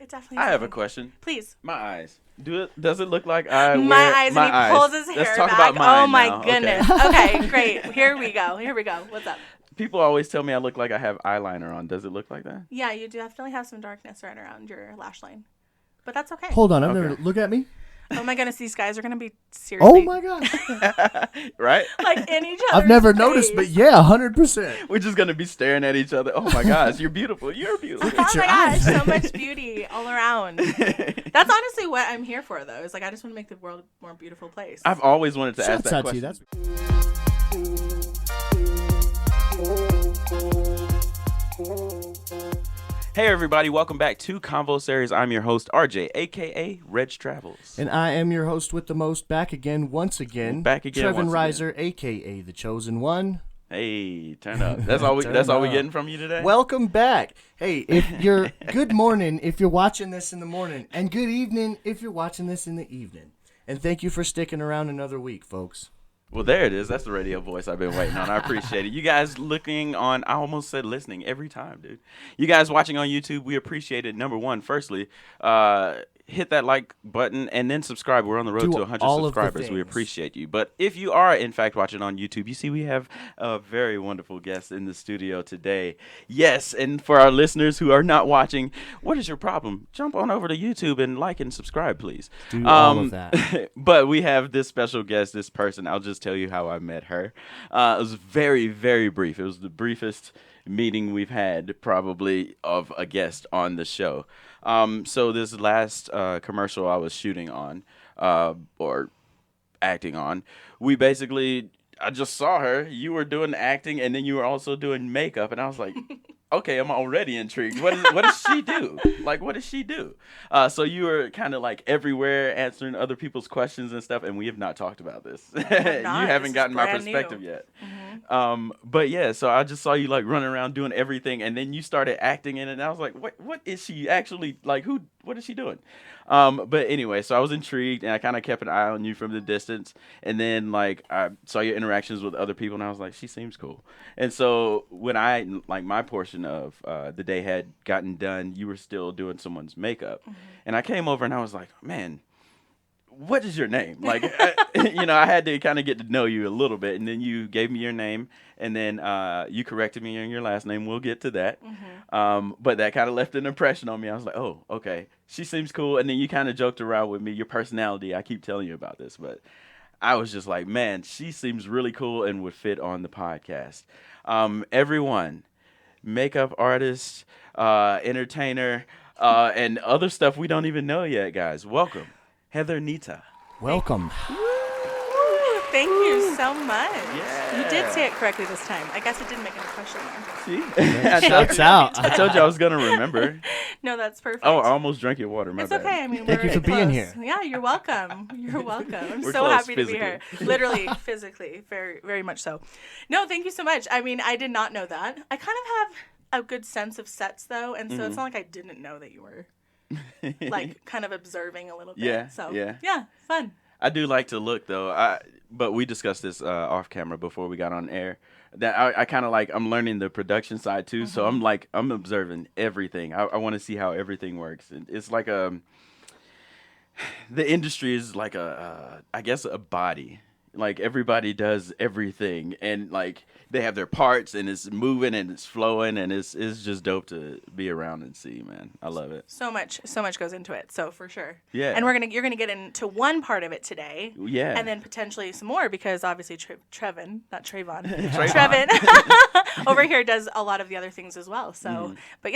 definitely. I have a question. Please. My eyes. Does it look like my eyes? And he pulls his hair Let's talk back. about mine Oh my now. goodness. Okay, great. Here we go. What's up? People always tell me I look like I have eyeliner on. Does it look like that? Yeah, you definitely have some darkness right around your lash line, but that's okay. Hold on, I've never look at me. Oh my goodness, these guys are gonna be seriously. Oh my god. Right? Like in each other's I've never face. noticed, but yeah, 100%. We're just gonna be staring at each other. Oh my gosh, you're beautiful. You're beautiful. Oh my gosh, so much beauty all around. That's honestly what I'm here for, though. Is like I just want to make the world a more beautiful place. I've always wanted to ask that question. Hey everybody, welcome back to Convo Series. I'm your host, RJ, aka Reg Travels. And I am your host with the most, back again, once again. Trevan Reiser, aka The Chosen One. Hey, turn up. That's all we getting from you today? Welcome back. Hey, if you're good morning if you're watching this in the morning, and good evening if you're watching this in the evening. And thank you for sticking around another week, folks. Well, there it is. That's the radio voice I've been waiting on. I appreciate it. You guys looking on, I almost said listening every time, dude. You guys watching on YouTube, we appreciate it. Number one, firstly, hit that like button and then subscribe. We're on the road to 100 subscribers. We appreciate you. But if you are, in fact, watching on YouTube, you see we have a very wonderful guest in the studio today. Yes, and for our listeners who are not watching, what is your problem? Jump on over to YouTube and like and subscribe, please. Do all of that. But we have this special guest, this person. I'll just tell you how I met her. It was very, very brief. It was the briefest meeting we've had probably of a guest on the show. So this last commercial I was shooting on or acting on, I just saw her. You were doing acting and then you were also doing makeup. And I was like, okay, I'm already intrigued. What does she do? Like, what does she do? So you were kind of like everywhere answering other people's questions and stuff. And we have not talked about this. You haven't gotten my perspective yet. Mm-hmm. But yeah, so I just saw you like running around doing everything. And then you started acting in it. And I was like, what is she actually like? What is she doing? But anyway, so I was intrigued and I kind of kept an eye on you from the distance. And then like I saw your interactions with other people and I was like, she seems cool. And so when my portion of the day had gotten done, you were still doing someone's makeup. Mm-hmm. And I came over and I was like, man, what is your name? Like, I had to kind of get to know you a little bit. And then you gave me your name and then you corrected me on your last name. We'll get to that. Mm-hmm. But that kind of left an impression on me. I was like, oh, okay. She seems cool. And then you kind of joked around with me, your personality. I keep telling you about this, but I was just like, man, she seems really cool and would fit on the podcast. Everyone, makeup artist, entertainer, and other stuff we don't even know yet, guys. Welcome, Heather Nitta. Welcome. Thank you so much. Yeah. You did say it correctly this time. I guess it didn't make an impression See? there. Shouts out. I told you I was going to remember. No, that's perfect. Oh, I almost drank your water. My it's bad. okay. I mean, thank you for being here. Yeah, you're welcome. You're welcome. I'm We're so close happy to be here. Literally, physically, very, very much so. No, thank you so much. I mean, I did not know that. I kind of have a good sense of sets, though, and so it's not like I didn't know that you were, like, kind of observing a little bit. Yeah, so, yeah, fun. I do like to look, though. But we discussed this off camera before we got on air. That I kind of like, I'm learning the production side too. Mm-hmm. So I'm observing everything. I want to see how everything works. And it's like the industry is like I guess a body. Like everybody does everything and like they have their parts and it's moving and it's flowing and it's just dope to be around and see, man. I love it. So much goes into it. So for sure. Yeah. And you're gonna get into one part of it today. Yeah. And then potentially some more because obviously Trevan, not Trevan. Trevan over here does a lot of the other things as well. So, but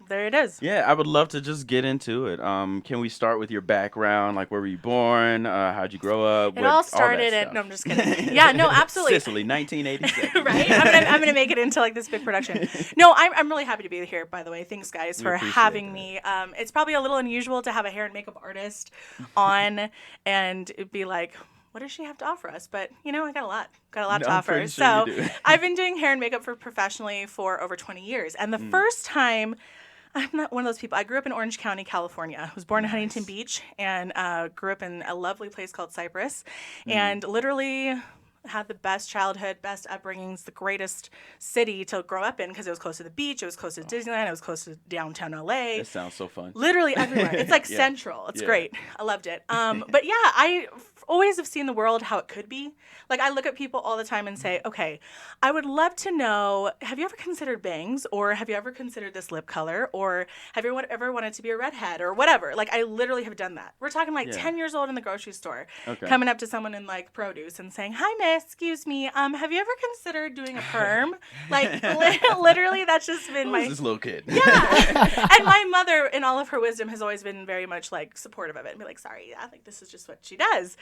there it is. Yeah, I would love to just get into it. Can we start with your background? Like, where were you born? How'd you grow up? It all started no, I'm just kidding. Yeah, no, absolutely. Sicily, 1987. Right? I'm gonna make it into like this big production. No, I'm really happy to be here, by the way. Thanks, guys, for having me. It's probably a little unusual to have a hair and makeup artist on and it'd be like, what does she have to offer us? But, I got a lot to offer. Sure so I've been doing hair and makeup professionally for over 20 years. And the first time, I'm not one of those people. I grew up in Orange County, California. I was born in Huntington Beach and grew up in a lovely place called Cypress. And literally had the best childhood, best upbringings, the greatest city to grow up in because it was close to the beach, it was close to Disneyland, it was close to downtown LA. That sounds so fun. Literally everywhere. It's like central. It's great. I loved it. But yeah, I always have seen the world how it could be. Like I look at people all the time and say, okay, I would love to know, have you ever considered bangs, or have you ever considered this lip color, or have you ever wanted to be a redhead or whatever? Like I literally have done that. We're talking like 10 years old in the grocery store, coming up to someone in like produce and saying, hi miss, excuse me, have you ever considered doing a perm? Like literally that's just been Who's this little kid? Yeah. And my mother, in all of her wisdom, has always been very much like supportive of it and be like, sorry, yeah, like this is just what she does.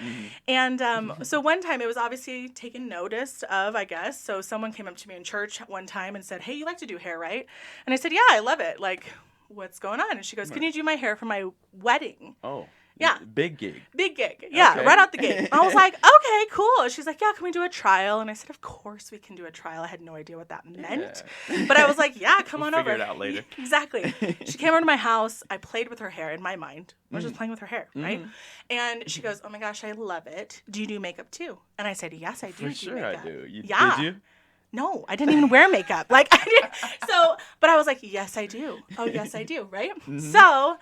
And so one time it was obviously taken notice of, I guess. So someone came up to me in church one time and said, hey, you like to do hair, right? And I said, yeah, I love it. Like, what's going on? And she goes, can you do my hair for my wedding? Oh. Yeah. Big gig. Big gig. Yeah, right out the gate. I was like, okay, cool. She's like, yeah, can we do a trial? And I said, of course we can do a trial. I had no idea what that meant. But I was like, yeah, come on over. Figure it out later. Exactly. She came over to my house. I played with her hair in my mind. I was just playing with her hair, right? And she goes, oh my gosh, I love it. Do you do makeup too? And I said, yes, I do. For sure makeup. I do. Yeah. Did you? No, I didn't even wear makeup. Like I didn't. So, but I was like, yes, I do. Oh, yes, I do. Right. So,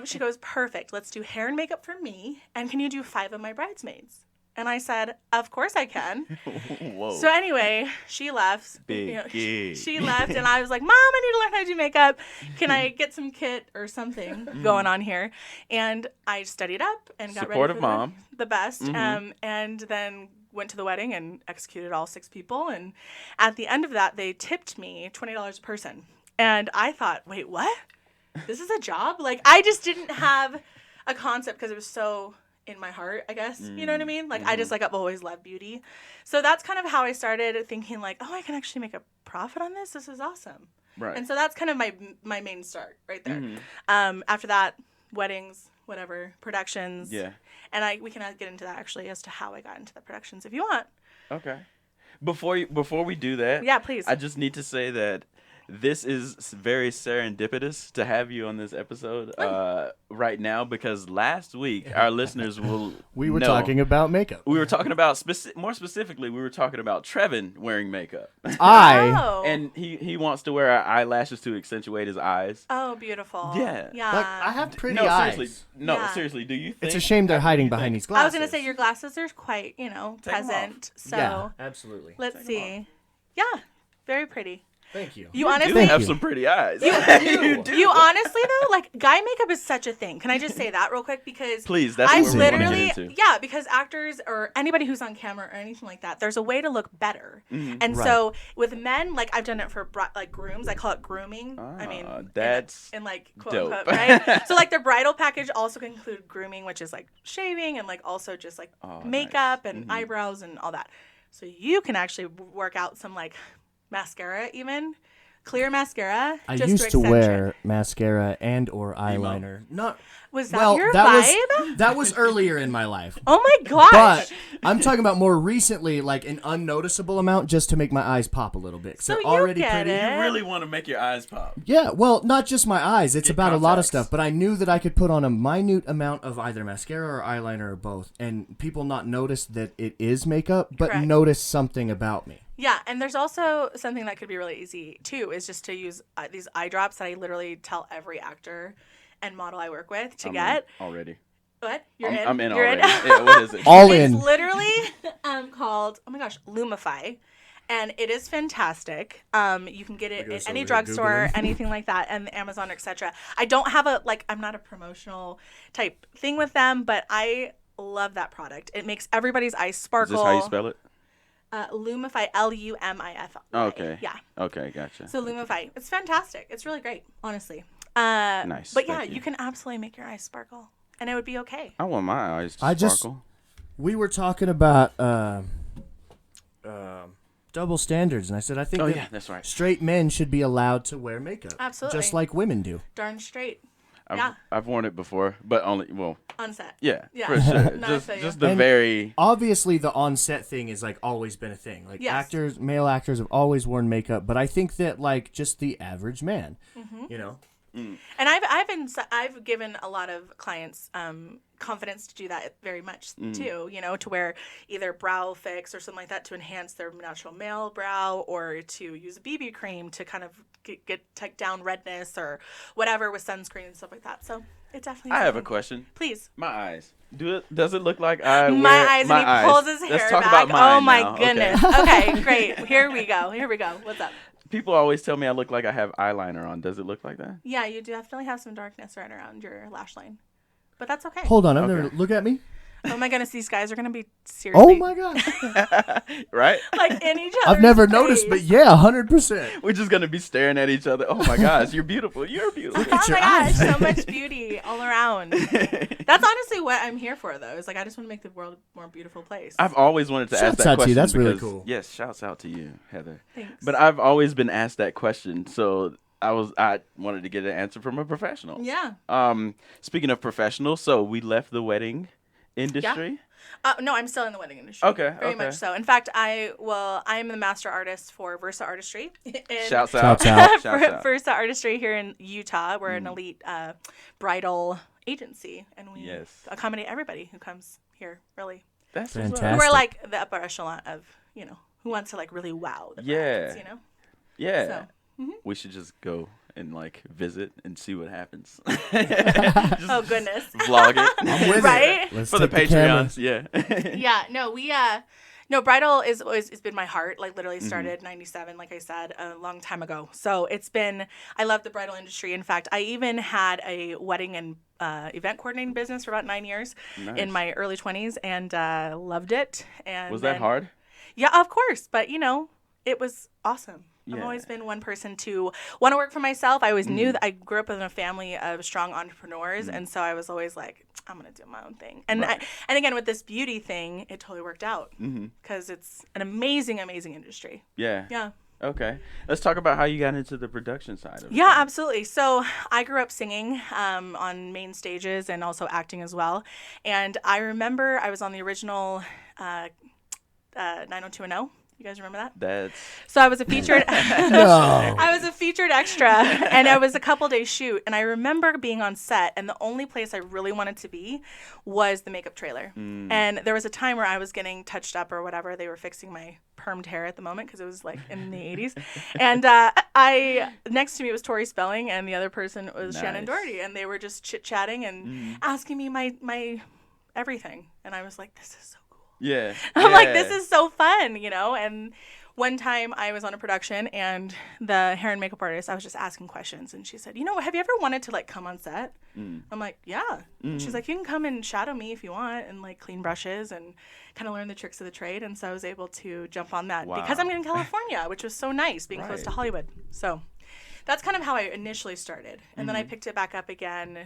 she goes, perfect. Let's do hair and makeup for me. And can you do 5 of my bridesmaids? And I said, of course I can. Whoa. So anyway, she left. Big gig. She left, and I was like, Mom, I need to learn how to do makeup. Can I get some kit or something going on here? And I studied up and got Supportive ready for mom. the best. And then went to the wedding and executed all 6 people. And at the end of that, they tipped me $20 a person. And I thought, wait, what? This is a job? Like, I just didn't have a concept because it was so in my heart, I guess. You know what I mean? Like, I just, like, I've always loved beauty. So that's kind of how I started thinking, like, oh, I can actually make a profit on this. This is awesome. Right. And so that's kind of my main start right there. After that, weddings, whatever, productions. Yeah. And we can get into that actually as to how I got into the productions if you want. Okay. Before we do that, Yeah, please. I just need to say that this is very serendipitous to have you on this episode right now, because last week our listeners will We were know, talking about makeup. we were talking about more specifically we were talking about Trevan wearing makeup. Oh. And he wants to wear eyelashes to accentuate his eyes. Oh, beautiful. Yeah. Yeah. Like, I have pretty No, eyes. seriously. No, Yeah. seriously, do you think It's a shame they're hiding behind these glasses. I was going to say your glasses are quite, Take 'em present. So Yeah, absolutely. let's Take 'em see. Yeah, very pretty. Thank you. You do honestly have you. some pretty eyes? You do. You honestly though, like guy makeup is such a thing. Can I just say that real quick? Because Please, that's I what we want to literally, get into. yeah, because actors or anybody who's on camera or anything like that, there's a way to look better. And Right. so with men, like I've done it for like grooms. I call it grooming. I mean, that's in like quote dope. unquote, right? So like their bridal package also can include grooming, which is like shaving and like also just like makeup and eyebrows and all that. So you can actually work out some like mascara even. Clear mascara. I just used to accentuate. wear mascara and or eyeliner. Not Was that your vibe? that was earlier in my life. Oh my gosh. But I'm talking about more recently, like an unnoticeable amount just to make my eyes pop a little bit. So They're you already get pretty. it. You really want to make your eyes pop. Yeah, well, not just my eyes. It's Get about a lot of contacts. stuff. But I knew that I could put on a minute amount of either mascara or eyeliner or both, and people not notice that it is makeup, but Correct. notice something about me. Yeah, and there's also something that could be really easy too, is just to use these eye drops that I literally tell every actor and model I work with to get. Already. What? You're in? I'm in You're already. in? Yeah, what is it? All It's in. literally called, oh my gosh, Lumify. And it is fantastic. You can get it Look at at us any over here drugstore, Googling. anything like that, and Amazon, etc. I don't have I'm not a promotional type thing with them, but I love that product. It makes everybody's eyes Is sparkle. this how you spell it? Lumify, Lumify. Okay. Yeah. Okay, gotcha. So Lumify, it's fantastic. It's really great, honestly. Nice. But yeah, Thank you. you can absolutely make your eyes sparkle, and it would be okay. I want my eyes to I just- sparkle. We were talking about double standards, and I said I think Oh that yeah, that's right. straight men should be allowed to wear makeup, Absolutely. just like women do. Darn straight. I've, Yeah. I've worn it before, but only On set. yeah, Yeah. for sure. No, I feel you. just the And- very Obviously, the on-set thing is like always been a thing. Like Yes. male actors have always worn makeup, but I think that like just the average man, you know, And I've given a lot of clients confidence to do that very much too, you know, to wear either brow fix or something like that to enhance their natural male brow, or to use a BB cream to kind of take down redness or whatever with sunscreen and stuff like that. So it definitely. I have a question. Please. My eyes. Does it look like I my wear eyes? my And he eyes? pulls his hair Let's talk back. about mine Oh my now. goodness. Okay, great. Here we go. What's up? People always tell me I look like I have eyeliner on. Does it look like that? Yeah, you definitely have some darkness right around your lash line. But that's okay. Hold on, I've never look at me. Oh my goodness, these guys are gonna be seriously. Oh my god. Right? Like in each other's I've never face. noticed, but yeah, 100%. We're just gonna be staring at each other. Oh my gosh, you're beautiful. You're beautiful. Look at Oh your my gosh, eyes. so much beauty all around. That's honestly what I'm here for, though. Is like I just want to make the world a more beautiful place. I've always wanted to ask Shouts that out to question. you. That's really because- cool. Yes, shouts out to you, Heather. Thanks. But I've always been asked that question, so I wanted to get an answer from a professional. Yeah. Speaking of professional, so we left the wedding industry. No, I'm still in the wedding industry. Okay, Very okay. much so. In fact, I'm the master artist for Versa Artistry. Shouts out. Shouts out. Shouts out. Versa Artistry here in Utah. We're an elite bridal agency, and we accommodate everybody who comes here, really. That's Fantastic. We're like the upper echelon of, you know, who wants to like really wow the brides, you know? Yeah. So, We should just go and like visit and see what happens. oh goodness. Vlog it. I'm with Right? it. Let's For the take camera. Patreons, yeah. Yeah, no, bridal is always it's been my heart. Like literally started 97, like I said, a long time ago. So I love the bridal industry. In fact, I even had a wedding and event coordinating business for about 9 years in my early 20s, and loved it. And Was that hard? Yeah, of course. But you know, it was awesome. I've Yeah. always been one person to want to work for myself. I always knew that I grew up in a family of strong entrepreneurs, and so I was always like, I'm gonna do my own thing. And and again with this beauty thing, it totally worked out because it's an amazing, amazing industry. Yeah. Yeah. Okay. Let's talk about how you got into the production side of it. Yeah, absolutely. So I grew up singing on main stages and also acting as well. And I remember I was on the original 90210. You guys remember that? So I was a featured I was a featured extra, and it was a couple days shoot, and I remember being on set, and the only place I really wanted to be was the makeup trailer. And there was a time where I was getting touched up or whatever. They were fixing my permed hair at the moment because it was like in the 80s. And I next to me was Tori Spelling, and the other person was Shannon Doherty, and they were just chit-chatting and asking me my everything. And I was like, this is so Yeah. I'm like, this is so fun, you know? And one time I was on a production, and the hair and makeup artist, I was just asking questions, and she said, you know, have you ever wanted to like come on set? I'm like, yeah. She's like, you can come and shadow me if you want, and like clean brushes and kind of learn the tricks of the trade. And so I was able to jump on that because I'm in California, which was so nice being close to Hollywood. So that's kind of how I initially started. And then I picked it back up again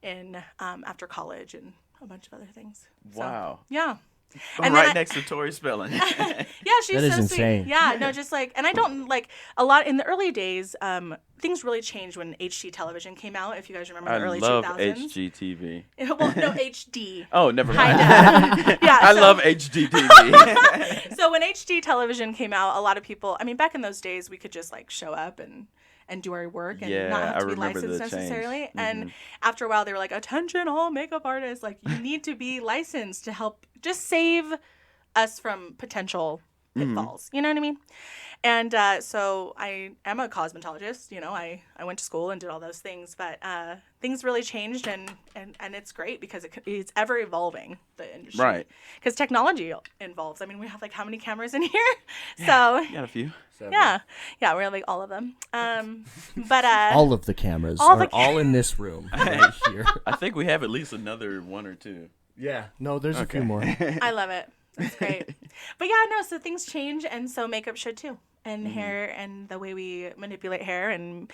in after college and a bunch of other things. Wow. So, yeah. I'm right next to Tori Spelling. Yeah, she's That is so insane. sweet. Yeah, no, just like, and I don't like a lot in the early days. Things really changed when HG television came out. If you guys remember the early 2000s. I love HGTV. Well, no, HD. Oh, never mind. Yeah, I love HGTV. So when HD television came out, a lot of people. I mean, back in those days, we could just like show up and do our work and not have to be licensed necessarily. And after a while, they were like, attention, all makeup artists, like you need to be licensed to help just save us from potential pitfalls. You know what I mean? And so I am a cosmetologist. You know, I went to school and did all those things, but things really changed, and it's great because it's ever evolving, the industry. Right. Because technology involves. I mean, we have like how many cameras in here? So got a few. yeah, we have like all of them. But all of the cameras all are all in this room right here. I think we have at least another one or two. Yeah. No, there's a few more. I love it. That's great. But yeah, no, so things change, and so makeup should too. And hair, and the way we manipulate hair and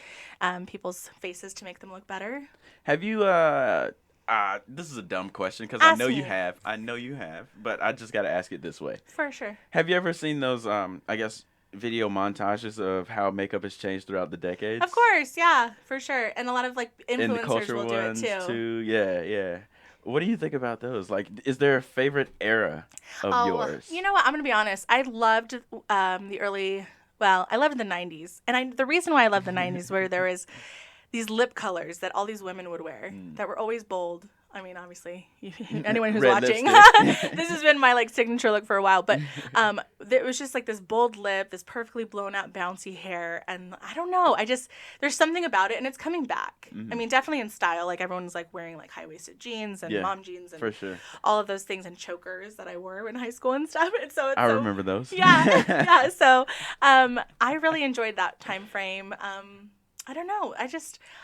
people's faces to make them look better. Have you, this is a dumb question because I know you have. I know you have, but I just got to ask it this way. For sure. Have you ever seen those, I guess, video montages of how makeup has changed throughout the decades? Of course, yeah, for sure. And a lot of like And the influencers cultural will do it ones too. Yeah. What do you think about those? Like, is there a favorite era of yours? You know what? I'm going to be honest. I loved the early... Well, I loved the 90s. And the reason why I loved the 90s where there was these lip colors that all these women would wear that were always bold. I mean, obviously, anyone who's Red watching, lipstick. this has been my like signature look for a while. But it was just like this bold lip, this perfectly blown out, bouncy hair, and I don't know. There's something about it, and it's coming back. I mean, definitely in style. Like everyone's like wearing like high waisted jeans and mom jeans and for sure. all of those things and chokers that I wore in high school and stuff. And so I remember those. Yeah, yeah. So I really enjoyed that time frame. I don't know.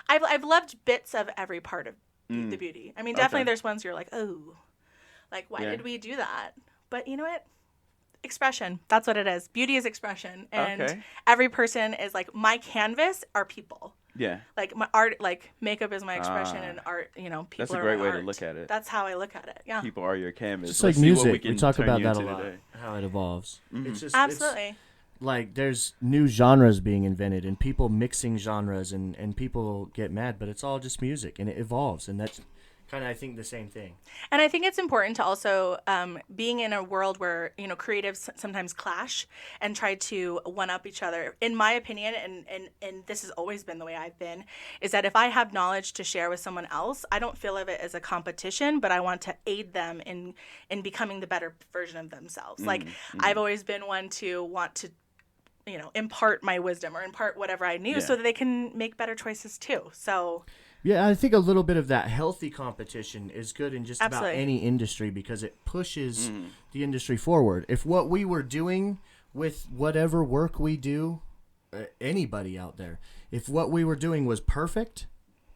I've loved bits of every part of the beauty. I mean, definitely there's ones you're like, oh, like why did we do that? But you know what? Expression. That's what it is. Beauty is expression. And every person is like, my canvas are people. Yeah. Like my art, like makeup is my expression and art, people that's a are great my way art. to look at it. That's how I look at it. Yeah. People are your canvas. Just Let's like see what music, can we talk turn about you that a into lot, today. how it evolves. It's just Absolutely. like there's new genres being invented and people mixing genres and people get mad, but it's all just music and it evolves, and that's kind of, I think, the same thing. And I think it's important to also, being in a world where, creatives sometimes clash and try to one-up each other. In my opinion, and this has always been the way I've been, is that if I have knowledge to share with someone else, I don't feel of it as a competition, but I want to aid them in becoming the better version of themselves. Like, I've always been one to want to impart my wisdom or impart whatever I knew so that they can make better choices too. So yeah, I think a little bit of that healthy competition is good in just Absolutely. about any industry because it pushes the industry forward. If what we were doing with whatever work we do, anybody out there, if what we were doing was perfect,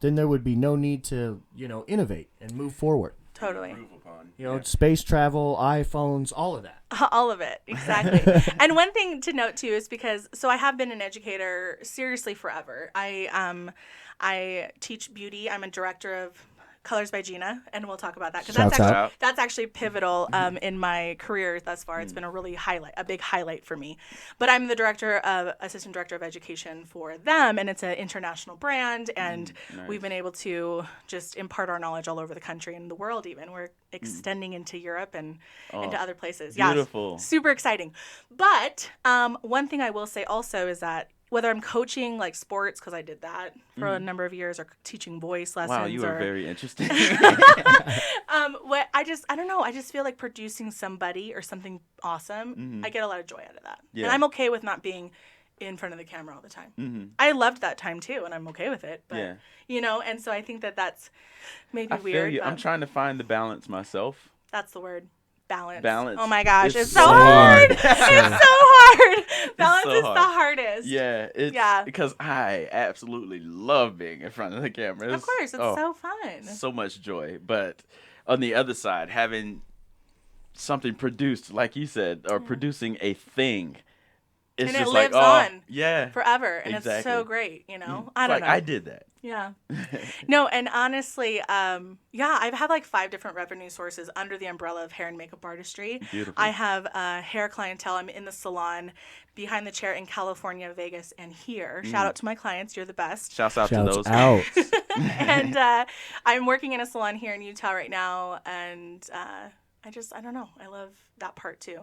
then there would be no need to, innovate and move forward. totally. Space travel, iPhones, all of that. All of it, exactly. And one thing to note too is because I have been an educator seriously forever. I teach beauty. I'm a director of Colors by Gina, and we'll talk about that because that's actually pivotal in my career thus far. It's been a big highlight for me. But I'm the assistant director of education for them, and it's an international brand, and we've been able to just impart our knowledge all over the country and the world. Even we're extending into Europe and into other places. Beautiful. Yeah, super exciting. But one thing I will say also is that whether I'm coaching like sports, because I did that for a number of years, or teaching voice lessons. Wow, you are very interesting. I don't know. I just feel like producing somebody or something awesome. I get a lot of joy out of that. Yeah. And I'm okay with not being in front of the camera all the time. I loved that time too, and I'm okay with it. But, and so I think that's maybe weird. Feel you. I'm trying to find the balance myself. That's the word. Balance. Balance. Oh my gosh, it's so hard. It's so hard. Balance is the hardest. Yeah, because I absolutely love being in front of the camera. Of course, it's so fun. So much joy. But on the other side, having something produced, like you said, or producing a thing, it's and just it lives on forever, and exactly. it's so great. I don't know. I did that. Yeah. No, and honestly, I've had like 5 different revenue sources under the umbrella of hair and makeup artistry. Beautiful. I have hair clientele. I'm in the salon, behind the chair in California, Vegas, and here. Shout out to my clients. You're the best. Shouts out to those. And I'm working in a salon here in Utah right now, and I don't know. I love that part too.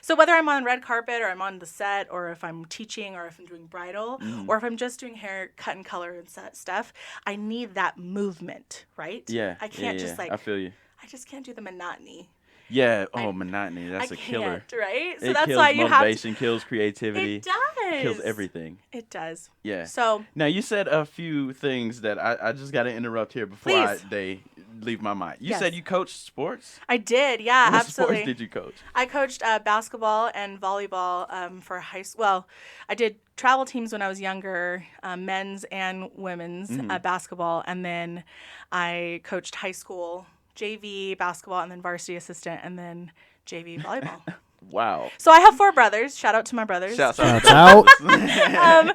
So whether I'm on red carpet or I'm on the set or if I'm teaching or if I'm doing bridal or if I'm just doing hair, cut and color and set stuff, I need that movement, right? Yeah. I can't just I feel you. I just can't do the monotony. Yeah. monotony. That's a killer. Right? So it that's kills why you motivation, have to. kills creativity. It does. Kills everything. It does. Yeah. So now you said a few things that I just got to interrupt here before they leave my mind. You said you coached sports? I did. Yeah, what absolutely. What sports did you coach? I coached basketball and volleyball for high school. Well, I did travel teams when I was younger, men's and women's basketball, and then I coached high school JV basketball, and then varsity assistant, and then JV volleyball. Wow. So I have 4 brothers. Shout out to my brothers. Shout out. And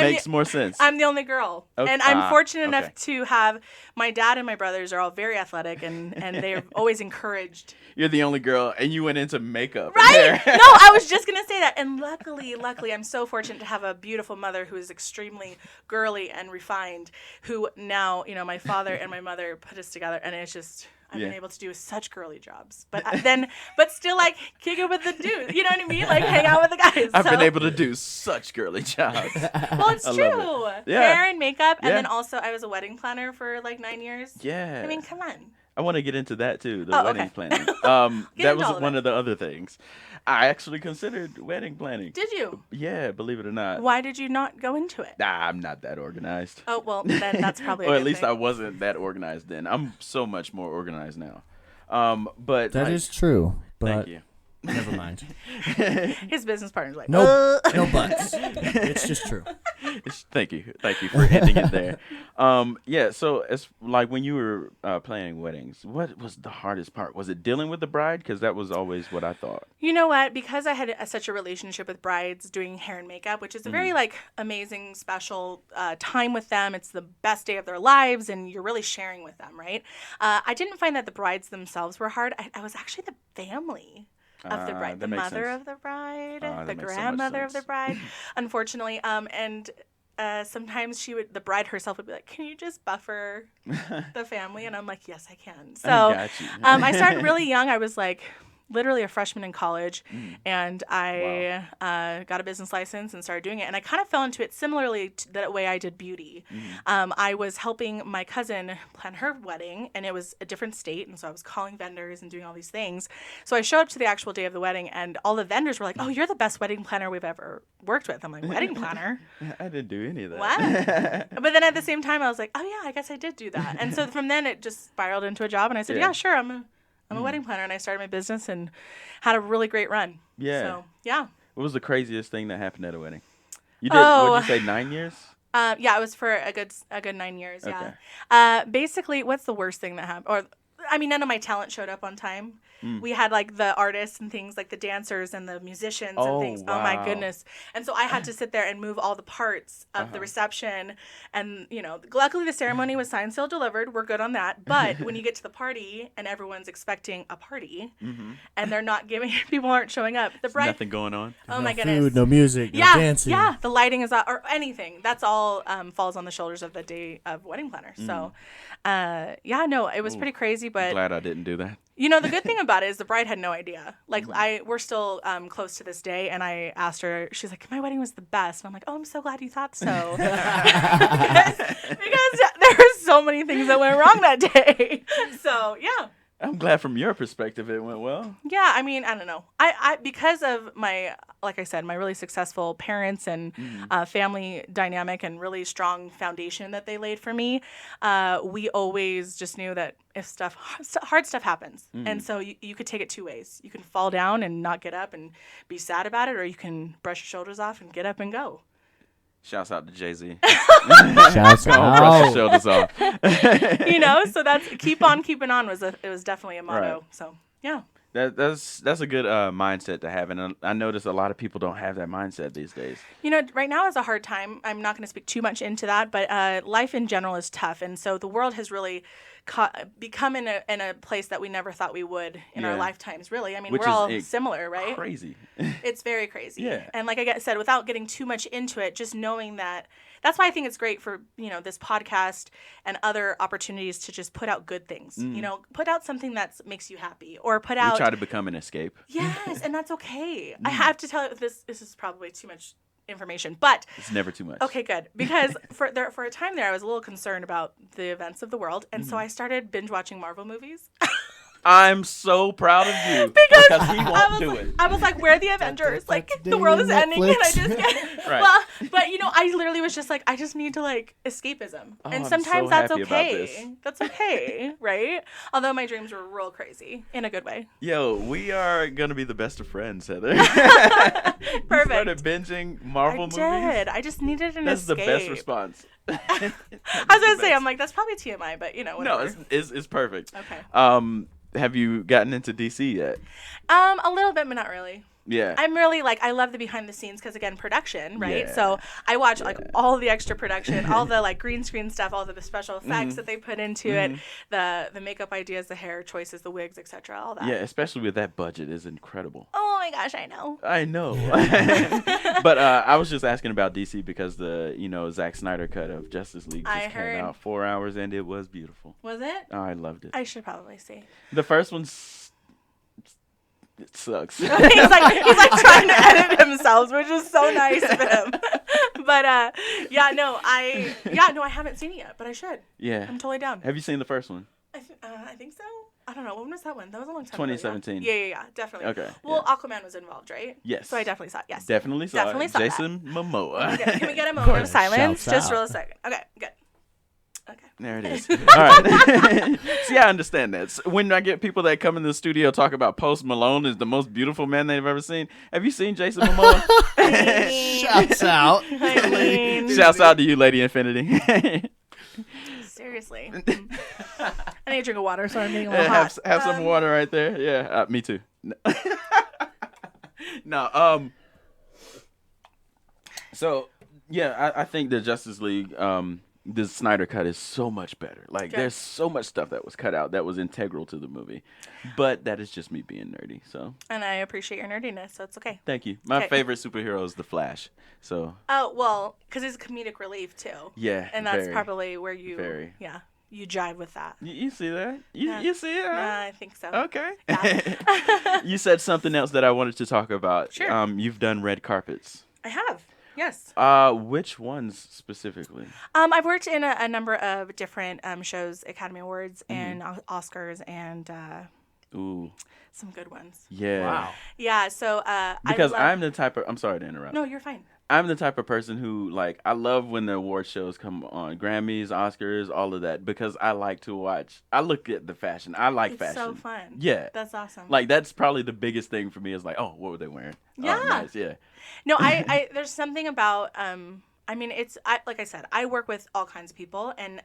Makes more sense. I'm the only girl. Okay. And I'm fortunate enough to have my dad and my brothers are all very athletic, and they're always encouraged. You're the only girl, and you went into makeup. Right? No, I was just going to say that. And luckily, I'm so fortunate to have a beautiful mother who is extremely girly and refined, who now, my father and my mother put us together, and it's just... I've been able to do such girly jobs. But still, like, kick it with the dudes. You know what I mean? Like, hang out with the guys. I've been able to do such girly jobs. Well, it's true. Hair and makeup. And then also, I was a wedding planner for, like, 9 years. Yeah. I mean, come on. I want to get into that too, the wedding planning. That was one of the other things. I actually considered wedding planning. Did you? Yeah, believe it or not. Why did you not go into it? Nah, I'm not that organized. Oh, well, then that's probably or a at good least thing. I wasn't that organized then. I'm so much more organized now. But that is true. But thank you. Never mind. His business partner's like, no buts. It's just true. Thank you for ending it there. Yeah. So as like when you were planning weddings, what was the hardest part? Was it dealing with the bride? Because that was always what I thought. You know what? Because I had such a relationship with brides, doing hair and makeup, which is a very like amazing, special time with them. It's the best day of their lives, and you're really sharing with them, right? I didn't find that the brides themselves were hard. I was actually the family of the bride, the mother of the bride, the grandmother of the bride, unfortunately. And sometimes the bride herself would be like, "Can you just buffer the family?" And I'm like, "Yes, I can." So I started really young. I was like literally a freshman in college, and I got a business license and started doing it. And I kind of fell into it similarly to the way I did beauty. I was helping my cousin plan her wedding, and it was a different state, and so I was calling vendors and doing all these things. So I showed up to the actual day of the wedding, and all the vendors were like, "Oh, you're the best wedding planner we've ever worked with." I'm like, "Wedding planner? I didn't do any of that." What? But then at the same time, I was like, "Oh yeah, I guess I did do that." And so from then it just spiraled into a job, and I said, "Yeah, sure, I'm a wedding planner," and I started my business and had a really great run. Yeah. So, yeah. What was the craziest thing that happened at a wedding? You did, what did you say, 9 years? Yeah, it was for a good 9 years, Okay. yeah. Basically, what's the worst thing that happened? Or, I mean, none of my talent showed up on time. We had, like, the artists and things, like the dancers and the musicians and things. Wow. Oh, my goodness. And so I had to sit there and move all the parts of the reception. And, you know, luckily the ceremony was signed, sealed, delivered. We're good on that. But when you get to the party and everyone's expecting a party and they're not people aren't showing up. The bride. Nothing going on. Oh, No my goodness. food, no music, no dancing. Yeah, the lighting is out, or anything. That's all falls on the shoulders of the day of wedding planner. So, yeah, no, it was pretty crazy. But Glad I didn't do that. you know, the good thing about it is the bride had no idea. Like, we're still close to this day, and I asked her, she's like, "My wedding was the best." And I'm like, "Oh, I'm so glad you thought so." because there were so many things that went wrong that day. So, yeah. I'm glad from your perspective it went well. Yeah, I mean, I don't know. I because of my, like I said, my really successful parents and family dynamic and really strong foundation that they laid for me, we always just knew that if hard stuff happens. And so you could take it two ways. You can fall down and not get up and be sad about it, or you can brush your shoulders off and get up and go. Shouts out to Jay-Z. Shouts Go on, brush your out. shoulders off. You know, so that's keep on keeping on it was definitely a motto. Right. So, yeah. That's a good mindset to have, and I notice a lot of people don't have that mindset these days. You know, right now is a hard time. I'm not going to speak too much into that, but life in general is tough, and so the world has really become in a place that we never thought we would in our lifetimes. Really, I mean, we're all similar, right? Crazy. It's very crazy. Yeah. And like I said, without getting too much into it, just knowing that. That's why I think it's great for, you know, this podcast and other opportunities to just put out good things. You know, put out something that makes you happy, or put out. We try to become an escape. Yes, and that's okay. I have to tell you, this is probably too much information, but It's never too much. okay, good, because for a time there, I was a little concerned about the events of the world, and so I started binge watching Marvel movies. I'm so proud of you because he won't do it. I was like, "Where are the Avengers? Like, the world is ending, and I just get." Right. Well, but you know, I literally was just like, I just need to like escapism, and I'm sometimes so that's happy about okay. this. That's okay, right? Although my dreams were real crazy in a good way. Yo, we are gonna be the best of friends, Heather. Perfect. You started binging Marvel movies. I just needed an That's escape. the best response. I was gonna say, I'm like, that's probably TMI, but you know, whatever. No, it's perfect. Okay. Have you gotten into DC yet? A little bit, but not really. Yeah. I'm really like, I love the behind the scenes because, again, production, right? Yeah. So I watch like all the extra production, all the like green screen stuff, all the special effects that they put into it, the makeup ideas, the hair choices, the wigs, etc., all that. Yeah, especially with that budget is incredible. Oh my gosh, I know. I know. But I was just asking about DC because the, Zack Snyder cut of Justice League just came out 4 hours and it was beautiful. Was it? Oh, I loved it. I should probably see. The first one's it sucks. he's like trying to edit himself, which is so nice of him. But I haven't seen it yet, but I should. Yeah. I'm totally down. Have you seen the first one? I think so. I don't know. When was that one? That was a long time 2017. ago. Yeah, definitely. Okay. Well, Aquaman was involved, right? Yes. So I definitely saw it. Yes. Definitely saw Definitely it. saw Jason Momoa. Can we get a moment of silence? Shouts Just out. real a second. Okay, good. Okay. There it is. All right. See, I understand that. So when I get people that come in the studio talk about Post Malone is the most beautiful man they've ever seen, have you seen Jason Momoa? Shouts out. I mean, Shouts out to you, Lady Infinity. seriously. I need a drink of water, so I'm getting a little Yeah, hot. have some water right there. Yeah, me too. No, so yeah, I think the Justice League, the Snyder cut is so much better. Like, Good. there's so much stuff that was cut out that was integral to the movie, but that is just me being nerdy. So And I appreciate your nerdiness, so it's okay. thank you. My Okay. favorite superhero is the Flash. So Oh, well, because it's comedic relief, too. yeah, And that's very. probably where you, Very. you jive with that. You see that? You Yeah. you see it? Huh? I think so. Okay. Yeah. You said something else that I wanted to talk about. Sure. You've done red carpets. I have. Yes. Which ones specifically? I've worked in a number of different shows, Academy Awards Mm-hmm. and Oscars, and Ooh, some good ones. yeah. Wow. Yeah. So Because I'm the type of. I'm sorry to interrupt. No, you're fine. I'm the type of person who, like, I love when the award shows come on, Grammys, Oscars, all of that, because I like to watch. I look at the fashion. I like It's fashion. so fun. Yeah. That's awesome. Like, that's probably the biggest thing for me is like, oh, what were they wearing? Yeah. Oh, nice. Yeah. No, I there's something about I mean, like I said, I work with all kinds of people, and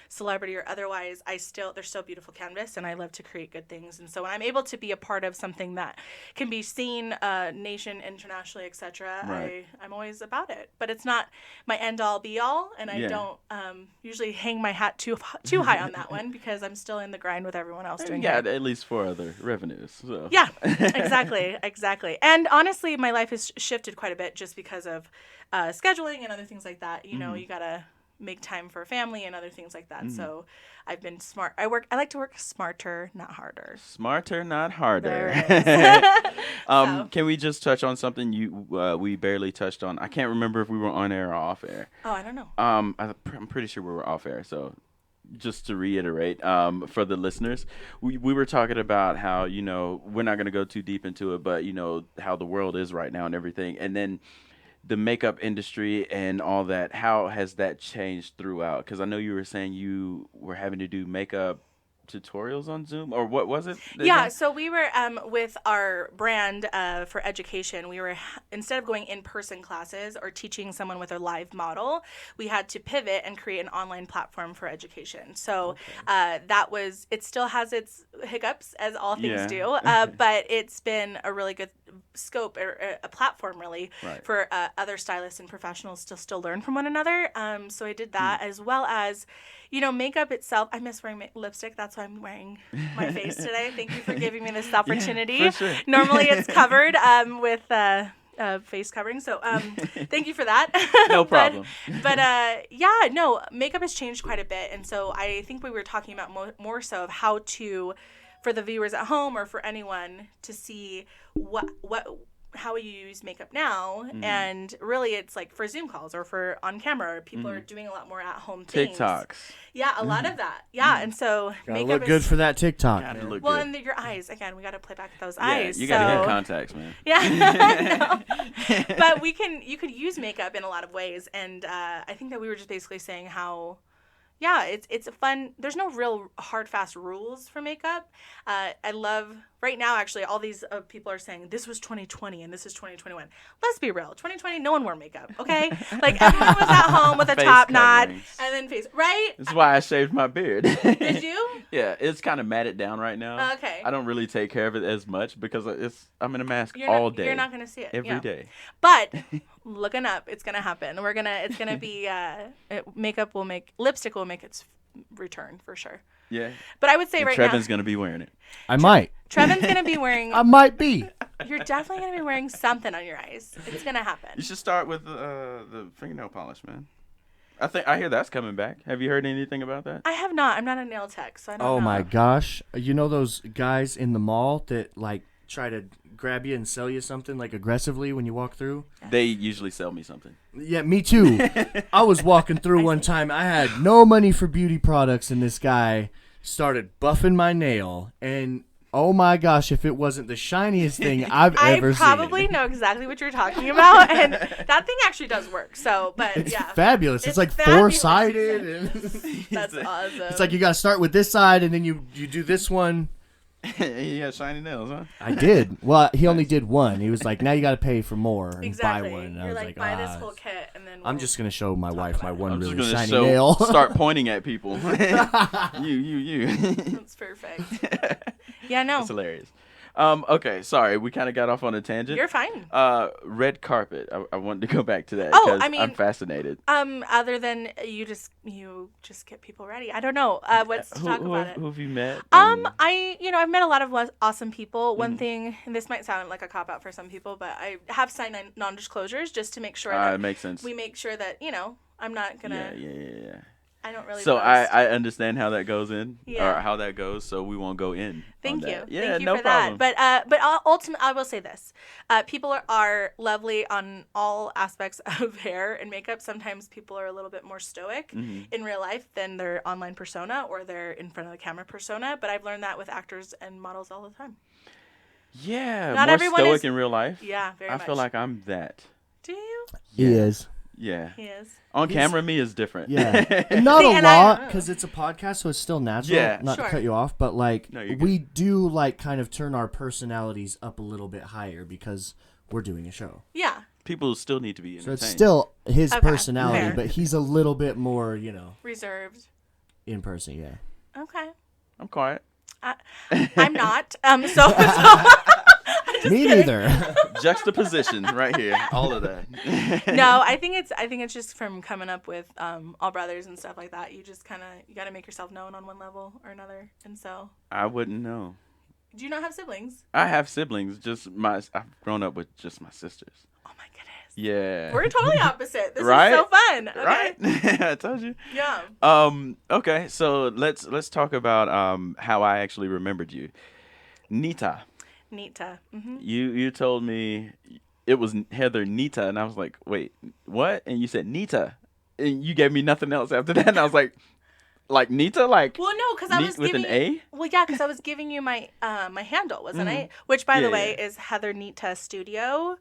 celebrity or otherwise, they're so beautiful canvas, and I love to create good things. And so when I'm able to be a part of something that can be seen nation, internationally, etc., Right. I'm always about it. But it's not my end all be all, and I Yeah. don't usually hang my hat too high on that one because I'm still in the grind with everyone else doing Yeah, it. at least 4 other revenues. So. Yeah, exactly. And honestly, my life has shifted quite a bit just because of scheduling and other things like that. You know, you gotta make time for family and other things like that. So I've been smart. I like to work smarter, not harder. Smarter, not harder. There it is. So. Can we just touch on something we barely touched on? I can't remember if we were on air or off air. Oh, I don't know. I'm pretty sure we were off air. So just to reiterate, for the listeners, we were talking about how, we're not going to go too deep into it, but, how the world is right now and everything. And then the makeup industry and all that, how has that changed throughout? Because I know you were saying you were having to do makeup tutorials on Zoom, or what was it? Yeah, so we were with our brand for education. We were, instead of going in-person classes or teaching someone with a live model, we had to pivot and create an online platform for education. So it still has its hiccups, as all things do, but it's been a really good scope, or a platform really, for other stylists and professionals to still learn from one another. So I did that, as well as, makeup itself. I miss wearing lipstick. That's why I'm wearing my face today. Thank you for giving me this opportunity. Yeah, for sure. Normally it's covered with face covering. So thank you for that. No problem. But makeup has changed quite a bit. And so I think we were talking about more so of how to, for the viewers at home or for anyone to see how you use makeup now, and really it's like for Zoom calls or for on camera, people are doing a lot more at home things. TikToks. Yeah, a lot of that. Yeah, and so Gotta makeup look good is, for that TikTok. Gotta look well, good. and your eyes again. We got to play back those Yeah, eyes. you gotta so. get contacts, man. Yeah, no. But you could use makeup in a lot of ways, and I think that we were just basically saying how. Yeah, it's a fun. There's no real hard, fast rules for makeup. I love right now. Actually, all these people are saying this was 2020 and this is 2021. Let's be real. 2020, no one wore makeup. Okay, like everyone was at home with a Face top knot coverings. and then face. Right? That's why I shaved my beard. Did you? Yeah, it's kind of matted down right now. Okay. I don't really take care of it as much because I'm in a mask You're all not, day. You're not gonna see it every day. But looking up, it's gonna happen. It's gonna be lipstick will make its return for sure. Yeah. But I would say right now, Trevan's gonna be wearing it. I might. Trevan's gonna be wearing. I might be. You're definitely gonna be wearing something on your eyes. It's gonna happen. You should start with the fingernail polish, man. I hear that's coming back. Have you heard anything about that? I have not. I'm not a nail tech, so I don't know. Oh my gosh! You know those guys in the mall that like try to grab you and sell you something like aggressively when you walk through? They usually sell me something. Yeah, me too. I was walking through one time. I had no money for beauty products, and this guy started buffing my nail, and oh my gosh, if it wasn't the shiniest thing I've ever seen. I probably know exactly what you're talking about, and that thing actually does work. So, but it's yeah, fabulous. It's like fabulous. four-sided. And That's awesome. It's like you got to start with this side, and then you do this one. You got shiny nails, huh? I did. Well, he only did one. He was like, now you got to pay for more and exactly. buy one. And You're I was like, like, buy this whole kit, and then I'm just going to show my wife my one I'm really just shiny gonna nail. start pointing at people. you. That's perfect. Yeah, no. That's hilarious. Okay, sorry, we kind of got off on a tangent. You're fine. Red carpet. I wanted to go back to that Oh, because I mean, I'm fascinated. Other than you just get people ready. I don't know. What's to talk about it? Who have you met? I've met a lot of awesome people. One thing, and this might sound like a cop out for some people, but I have signed non-disclosures just to make sure that it makes sense. we make sure that I'm not gonna. Yeah. I don't really. So boast. I understand how that goes in, Yeah. or how that goes. So we won't go in. Thank on you. That. Yeah, Thank you no for problem. that. But ultimately, I will say this: people are lovely on all aspects of hair and makeup. Sometimes people are a little bit more stoic in real life than their online persona or their in front of the camera persona. But I've learned that with actors and models all the time. Yeah, Not more everyone stoic is- in real life. Yeah, very much. I feel like I'm that. Do you? He is. Yeah. He is. On camera, me is different. Yeah. And not See, a and lot, I- because it's a podcast, so it's still natural. Yeah. Not Sure. to cut you off, but like, No, you're we do like kind of turn our personalities up a little bit higher because we're doing a show. Yeah. People still need to be So entertained. it's still his Okay, personality, fair. but he's a little bit more, Reserved. in person, yeah. Okay. I'm quiet. I'm not. So Me neither. Juxtaposition right here. All of that. no, I think it's just from coming up with All Brothers and stuff like that. You just you got to make yourself known on one level or another, and so. I wouldn't know. Do you not have siblings? I have siblings. I've grown up with just my sisters. Oh my goodness. Yeah. We're totally opposite. This Right? is so fun. Okay. Right? I told you. Yeah. Okay, so let's talk about how I actually remembered you. Nitta. Nitta. Mm-hmm. You told me it was Heather Nitta, and I was like, wait, what? And you said Nitta, and you gave me nothing else after that, and I was like Nitta, like Well, no, because I was with giving an A. Well, yeah, because I was giving you my my handle, wasn't I? Which, by the way, is Heather Nitta Studio,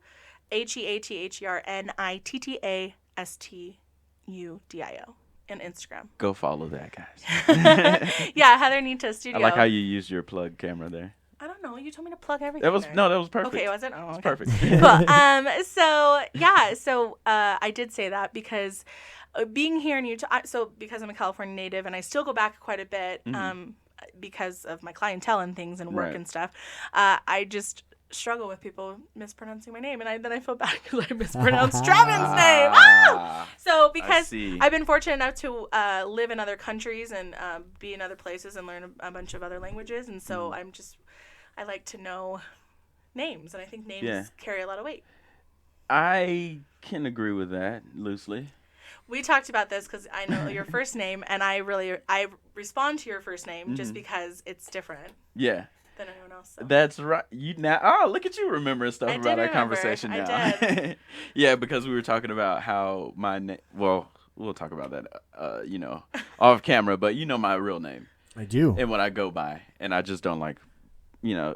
HeatherNittaStudio on Instagram. Go follow that, guys. Yeah, Heather Nitta Studio. I like how you used your plug camera there. I don't know. You told me to plug everything. That was there. that was perfect. Okay, was it? Oh, okay. Perfect. Cool. So I did say that because being here in Utah, because I'm a California native and I still go back quite a bit because of my clientele and things and work Right. and stuff, I just struggle with people mispronouncing my name, and then I feel bad because I mispronounced Trevan's name. Ah! So because see. I've been fortunate enough to live in other countries and be in other places and learn a bunch of other languages, and so I like to know names, and I think names carry a lot of weight. I can agree with that loosely. We talked about this because I know your first name, and I respond to your first name just because it's different Yeah. than anyone else. So. That's right. Look at you remembering stuff I about did our remember. conversation I now. did. Yeah, because we were talking about how my name. Well, we'll talk about that, off camera. But you know my real name I do. and what I go by, and I just don't like.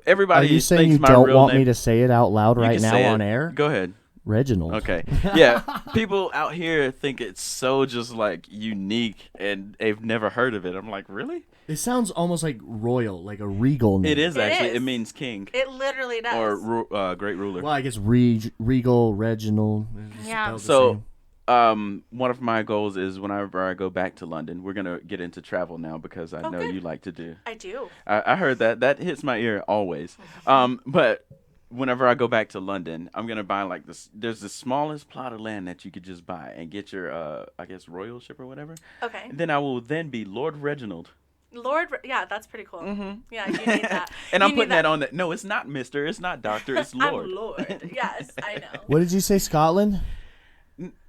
Everybody. Are you saying thinks you my don't real want name, me to say it out loud You right can now say on it. air? Go ahead. Reginald. Okay. Yeah. People out here think it's so just like unique, and they've never heard of it. I'm like, really? It sounds almost like royal, like a regal name. It is It actually. is. It means king It literally does. or great ruler. Well, I guess regal, Reginald. It's Yeah. spelled the So, same. one of my goals is whenever I go back to London, we're gonna get into travel now because I know good. you like to do. I do. I heard that hits my ear always. But whenever I go back to London, I'm gonna buy like this. There's the smallest plot of land that you could just buy and get your I guess royalship or whatever. Okay. And then I will then be Lord Reginald. Yeah, that's pretty cool. Yeah, you need that. And I'm putting that on that. No, it's not Mister. It's not Doctor. It's Lord. I'm Lord. Yes, I know. What did you say, Scotland?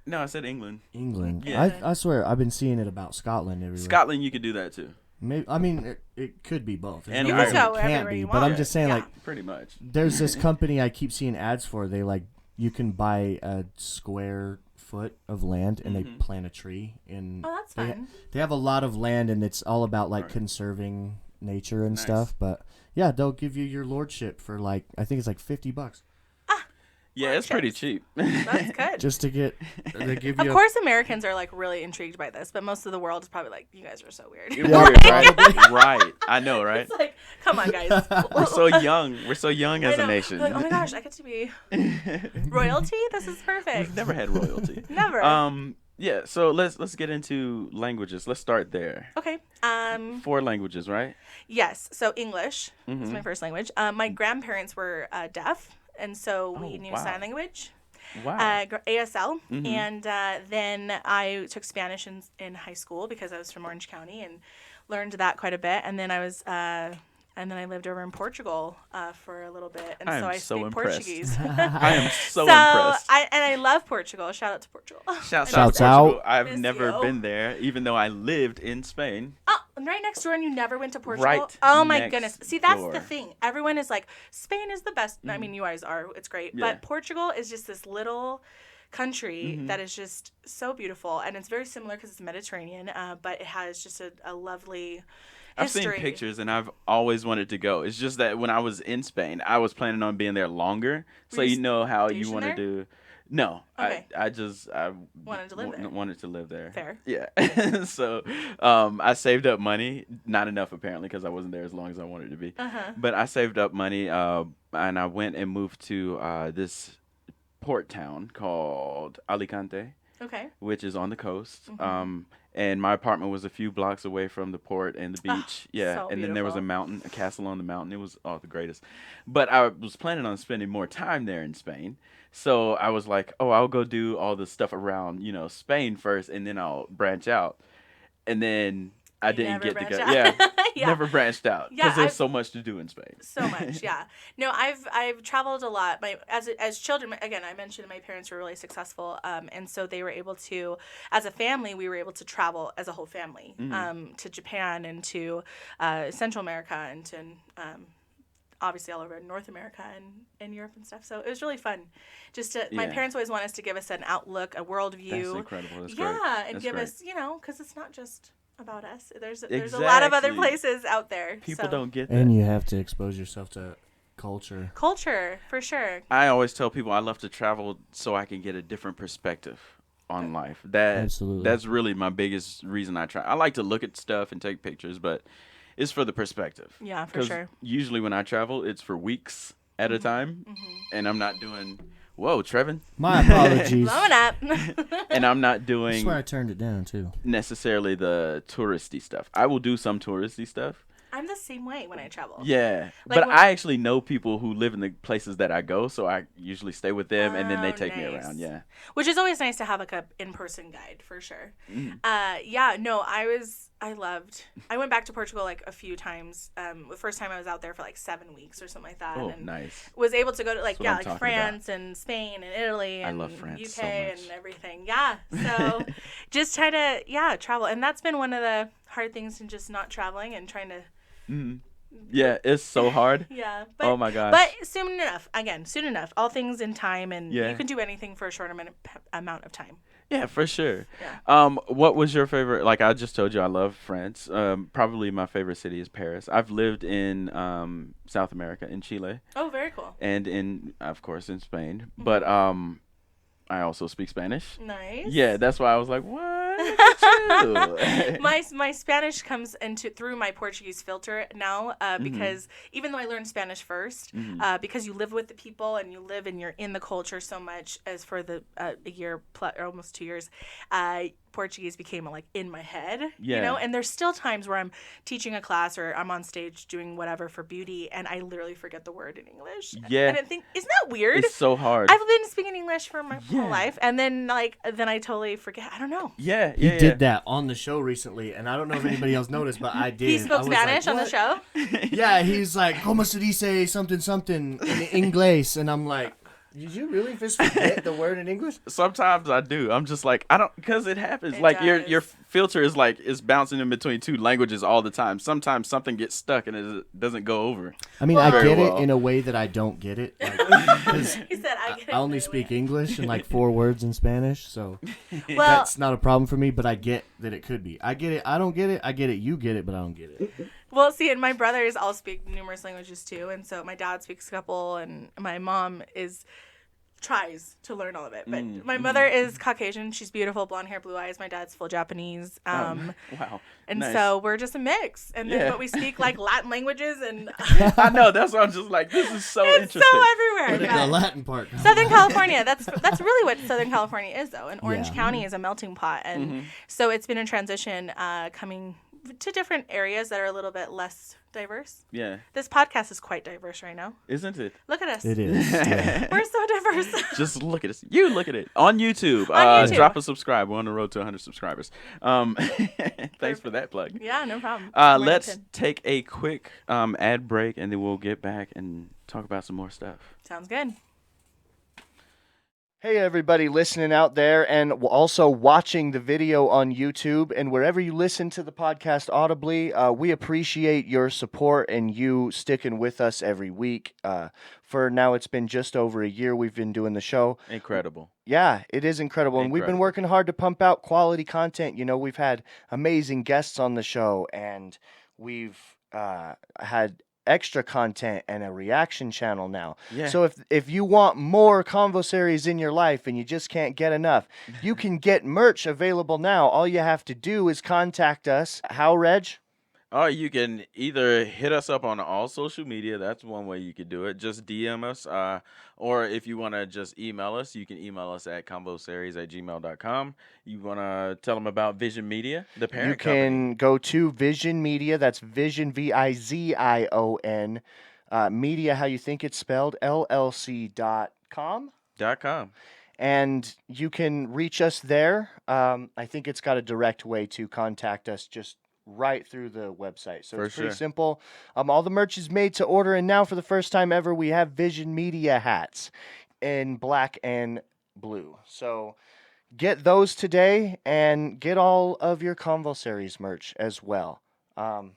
No, I said England. England. Yeah. I swear, I've been seeing it about Scotland everywhere. Scotland, you could do that too. Maybe, I mean, it could be both. And You I- can go it can't everywhere be, you but I'm want. just saying, Yeah. like, Pretty much. there's this company I keep seeing ads for. They like you can buy a square foot of land and they plant a tree. And Oh, that's they, fun. they have a lot of land and it's all about like Right. conserving nature and Nice. stuff. But yeah, they'll give you your lordship for like I think it's like $50 Yeah, it's pretty cheap. That's good. just to get. They give you. Of course, Americans are like really intrigued by this, but most of the world is probably like, "You guys are so weird." Weird, Yeah, right? Right. I know, right? It's like, come on, guys. We're so young. We're so young as I a know. nation. Like, oh my gosh, I get to be royalty. This is perfect. We've never had royalty. Never. Yeah. So let's get into languages. Let's start there. Okay. 4 languages, right? Yes. So English Mm-hmm. is my first language. My grandparents were deaf, and so we knew wow. sign language. Wow. ASL, and then I took Spanish in high school because I was from Orange County and learned that quite a bit. And then I lived over in Portugal for a little bit, and I so am I so speak impressed. Portuguese. I am so impressed. I love Portugal. Shout out to Portugal. Shouts Shouts to out. Portugal. I've Miss never you. been there, even though I lived in Spain. Oh, right next door, and you never went to Portugal? Right Oh my next goodness! See, that's door. the thing. Everyone is like, Spain is the best. I mean, you guys are. It's great, Yeah. but Portugal is just this little country that is just so beautiful, and it's very similar because it's Mediterranean, but it has just a lovely history. I've seen pictures and I've always wanted to go. It's just that when I was in Spain, I was planning on being there longer. So Were you you know how you stationed want to there? do. No, Okay. I Wanted to live there. wanted to live there. Fair. Yeah. So I saved up money, not enough apparently because I wasn't there as long as I wanted to be. But I saved up money and I went and moved to this port town called Alicante, Okay. which is on the coast. Mm-hmm. And my apartment was a few blocks away from the port and the beach. Yeah. so And then there was a beautiful. mountain, a castle on the mountain. It was the greatest. But I was planning on spending more time there in Spain. So I was like, oh, I'll go do all the stuff around, Spain first, and then I'll branch out. And then I You didn't never get to go. branched out. Yeah. Yeah. Never branched out Yeah, because there's I've- so much to do in Spain. So much, yeah. No, I've traveled a lot. As children, again, I mentioned my parents were really successful, and so they were able to, as a family, we were able to travel as a whole family, to Japan and to Central America and to obviously all over North America and Europe and stuff. So it was really fun. Just my Yeah. parents always want us to give us an outlook, a worldview. That's incredible. That's yeah, great. and That's give great. us, because it's not just about us. There's a lot of other Exactly. places out there. People so. don't get that. And you have to expose yourself to culture. Culture, for sure. I always tell people I love to travel so I can get a different perspective on life. Absolutely. That's really my biggest reason I try. I like to look at stuff and take pictures, but it's for the perspective. Yeah, for 'Cause sure. usually when I travel, it's for weeks at a time, and I'm not doing. Whoa, Trevan. My apologies. Blowing up. And I'm not I doing swear I turned it down too. necessarily the touristy stuff. I will do some touristy stuff. I'm the same way when I travel. Yeah, Like but when- I actually know people who live in the places that I go, so I usually stay with them, and then they Oh, take me nice. around. Yeah. Which is always nice to have like a in-person guide for sure. Mm. Yeah, no, I went back to Portugal like a few times. The first time I was out there for like 7 weeks or something like that. Oh, and nice. was able to go to like That's what I'm like talking France and Spain and Italy I and love France UK so much. and everything. Yeah. So just try to travel. And that's been one of the hard things in just not traveling and trying to Yeah, it's so hard. yeah. But, Oh my gosh. But soon enough. All things in time, and Yeah. you can do anything for a short amount of time. Yeah, for sure. Yeah. What was your favorite? Like I just told you, I love France. Probably my favorite city is Paris. I've lived in South America, in Chile, Oh, very cool. and of course, in Spain. Mm-hmm. But I also speak Spanish. Nice. Yeah, that's why I was like, what? Look at you. My Spanish comes through my Portuguese filter now because even though I learned Spanish first, because you live with the people and you live and you're in the culture so much as for the a year plus or almost 2 years, Portuguese became like in my head, you know, and there's still times where I'm teaching a class or I'm on stage doing whatever for beauty and I literally forget the word in English. Yeah. And I think, isn't that weird? It's so hard. I've been speaking English for my whole life and then I totally forget. I don't know. Yeah. He did that on the show recently, and I don't know if anybody else noticed, but I did. He spoke Spanish on the show? Yeah, he's like, "Como se dice something in inglés," and I'm like, did you really just forget the word in English? Sometimes I do. I'm just like, I don't, because it happens. It like does. your filter is bouncing in between two languages all the time. Sometimes something gets stuck and it doesn't go over. I mean, I get it in a way that I don't get it. Like, He said, I get it. I only speak English and like 4 words in Spanish, so Well, that's not a problem for me, but I get that it could be. I get it. I don't get it. I get it. You get it, but I don't get it. well, see, and my brothers all speak numerous languages too, and so my dad speaks a couple, and my mom tries to learn all of it. But my mother is Caucasian. She's beautiful, blonde hair, blue eyes. My dad's full Japanese. Wow. And Nice. so we're just a mix. And then Yeah. but we speak like Latin languages and I know. That's why I'm just like, this is so it's interesting. so everywhere. The Yeah. Latin part. Southern California. That's really what Southern California is, though. And Orange Yeah. County is a melting pot, and so it's been in transition, coming to different areas that are a little bit less diverse. Yeah. This podcast is quite diverse right now. Isn't it? Look at us. It is. Yeah. We're so diverse. Just look at us. You look at it on YouTube. On YouTube. Drop a subscribe. We're on the road to 100 subscribers. Thanks for that plug. Yeah, no problem. Let's take a quick ad break, and then we'll get back and talk about some more stuff. Sounds good. Hey everybody listening out there and also watching the video on YouTube and wherever you listen to the podcast audibly, we appreciate your support and you sticking with us every week. For now, it's been just over a year we've been doing the show. Incredible. Yeah, it is incredible. And we've been working hard to pump out quality content. You know, we've had amazing guests on the show and we've had extra content and a reaction channel now. Yeah. So if you want more Convo series in your life and you just can't get enough, you can get merch available now. All you have to do is contact us. How, Reg? Or you can either hit us up on all social media. That's one way you could do it. Just DM us. Or if you want to just email us, you can email us at convoseries@gmail.com. You want to tell them about Vision Media, the parent You can go to Vision Media. That's Vision, Vizion. Media, how you think it's spelled, LLC.com. .com. And you can reach us there. I think it's got a direct way to contact us just right through the website. So it's pretty simple. All the merch is made to order. And now for the first time ever, we have Vision Media hats in black and blue. So get those today and get all of your Convo Series merch as well.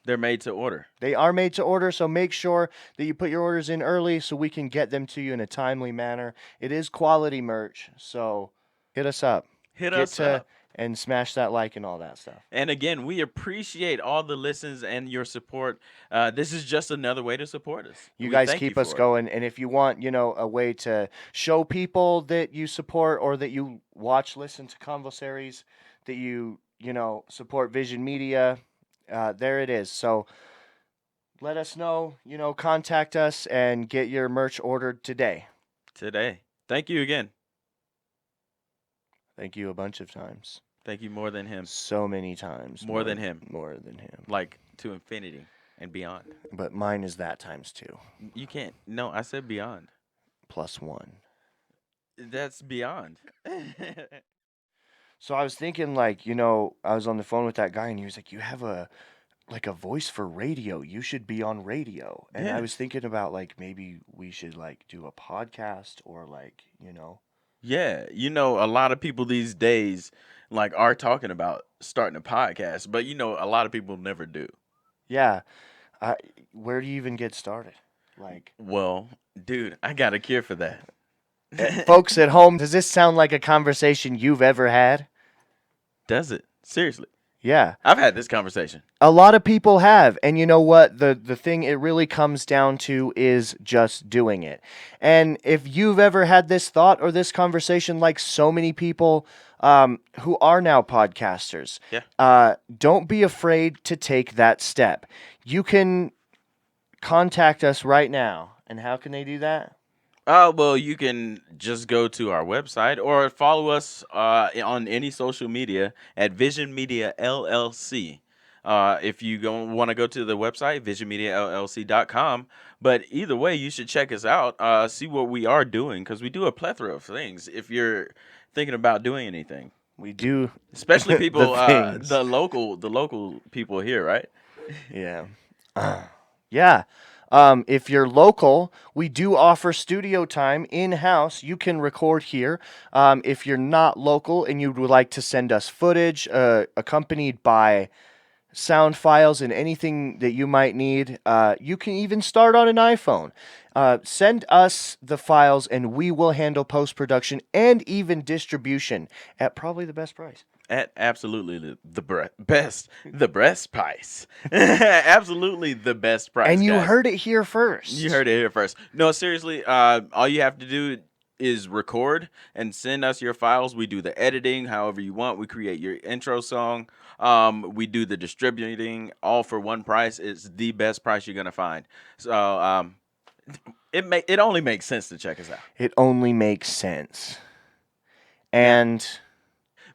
They're made to order. They are made to order, so make sure that you put your orders in early so we can get them to you in a timely manner. It is quality merch, so hit us up. Hit us up. And smash that like and all that stuff. And again, we appreciate all the listens and your support. This is just another way to support us. You We guys thank keep you us for it. going. And if you want, a way to show people that you support or that you listen to Convo Series, that you support Vision Media, there it is. So let us know, contact us and get your merch ordered today. Thank you again. Thank you a bunch of times. Thank you more than him. So many times. More than him. More than him. Like to infinity and beyond. But mine is that times 2. You can't. No, I said beyond. +1. That's beyond. So I was thinking, I was on the phone with that guy, and he was like, "You have a voice for radio. You should be on radio." And Yeah. I was thinking about, maybe we should, do a podcast or, Yeah, a lot of people these days are talking about starting a podcast, but a lot of people never do. Yeah. Where do you even get started? Well, dude, I got a cure for that. Folks at home, does this sound like a conversation you've ever had? Does it? Seriously. Yeah. I've had this conversation. A lot of people have, and you know what? The thing it really comes down to is just doing it. And if you've ever had this thought or this conversation, like so many people, who are now podcasters, don't be afraid to take that step. You can contact us right now. And how can they do that? Well, you can just go to our website or follow us on any social media at Vision Media LLC. If you want to go to the website, visionmediallc.com. But either way, you should check us out, see what we are doing, because we do a plethora of things. If you're thinking about doing anything, we do, especially people, the local people here, right? Yeah, yeah. If you're local, we do offer studio time in-house. You can record here. If you're not local and you would like to send us footage accompanied by sound files and anything that you might need, you can even start on an iPhone. Send us the files and we will handle post-production and even distribution at probably the best price. At absolutely the best price. Absolutely the best price. And you guys. heard it here first. You heard it here first. No, seriously, all you have to do is record and send us your files. We do the editing however you want. We create your intro song. We do the distributing, all for one price. It's the best price you're going to find. So it only makes sense to check us out. It only makes sense. And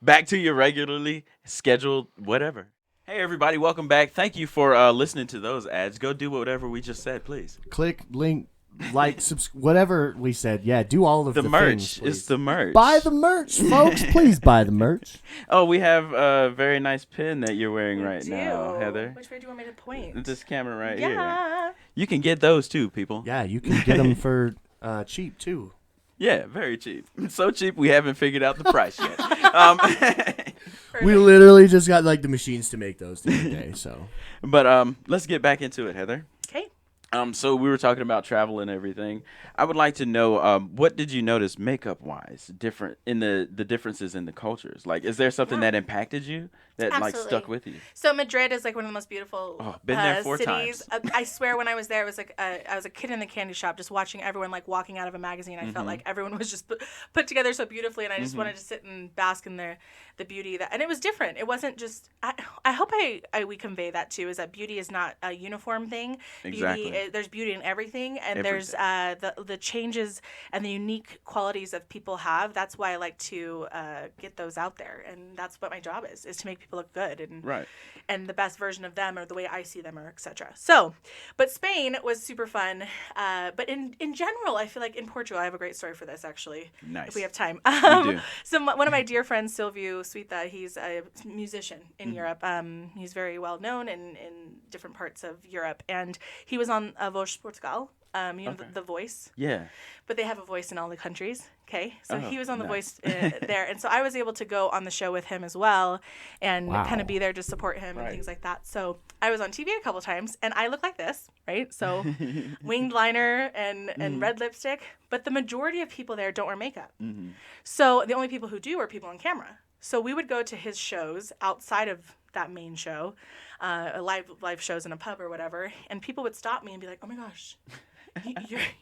back to your regularly scheduled whatever. Hey, everybody. Welcome back. Thank you for listening to those ads. Go do whatever we just said, please. Click, link, like, whatever we said. Yeah, do all of the merch. Things, it's the merch. Buy the merch, folks. Please buy the merch. Oh, we have a very nice pin that you're wearing right now, Heather. Which way do you want me to point? This camera right here. Yeah. You can get those too, people. Yeah, you can get them for cheap too. Yeah, very cheap. It's so cheap we haven't figured out the price yet. We literally just got like the machines to make those the other day. So, but let's get back into it, Heather. Okay. So we were talking about travel and everything. I would like to know, what did you notice makeup-wise different in the differences in the cultures? Like, is there something that impacted you that like stuck with you? So Madrid is like one of the most beautiful been there 4 cities. times. I swear, when I was there, it was like I was a kid in the candy shop, just watching everyone like walking out of a magazine. I felt like everyone was just put together so beautifully, and I just wanted to sit and bask in the beauty that. And it was different. It wasn't just. I hope we convey that too. Is that beauty is not a uniform thing. Exactly. Beauty, there's beauty in everything, and there's the changes and the unique qualities of people have. That's why I like to get those out there, and that's what my job is to make people look good and the best version of them, or the way I see them, or etc. So, but Spain was super fun. But in general, I feel like in Portugal, I have a great story for this actually. Nice. If we have time. We do. So one of my dear friends, Silvio Suita, he's a musician in Europe. He's very well known in different parts of Europe, and he was on Voz Portugal. The Voice. Yeah. But they have a voice in all the countries. Okay. So he was on the Voice there. And so I was able to go on the show with him as well and kind of be there to support him and things like that. So I was on TV a couple times and I look like this, right? So winged liner and red lipstick. But the majority of people there don't wear makeup. So the only people who do are people on camera. So we would go to his shows outside of that main show, live shows in a pub or whatever. And people would stop me and be like, oh my gosh.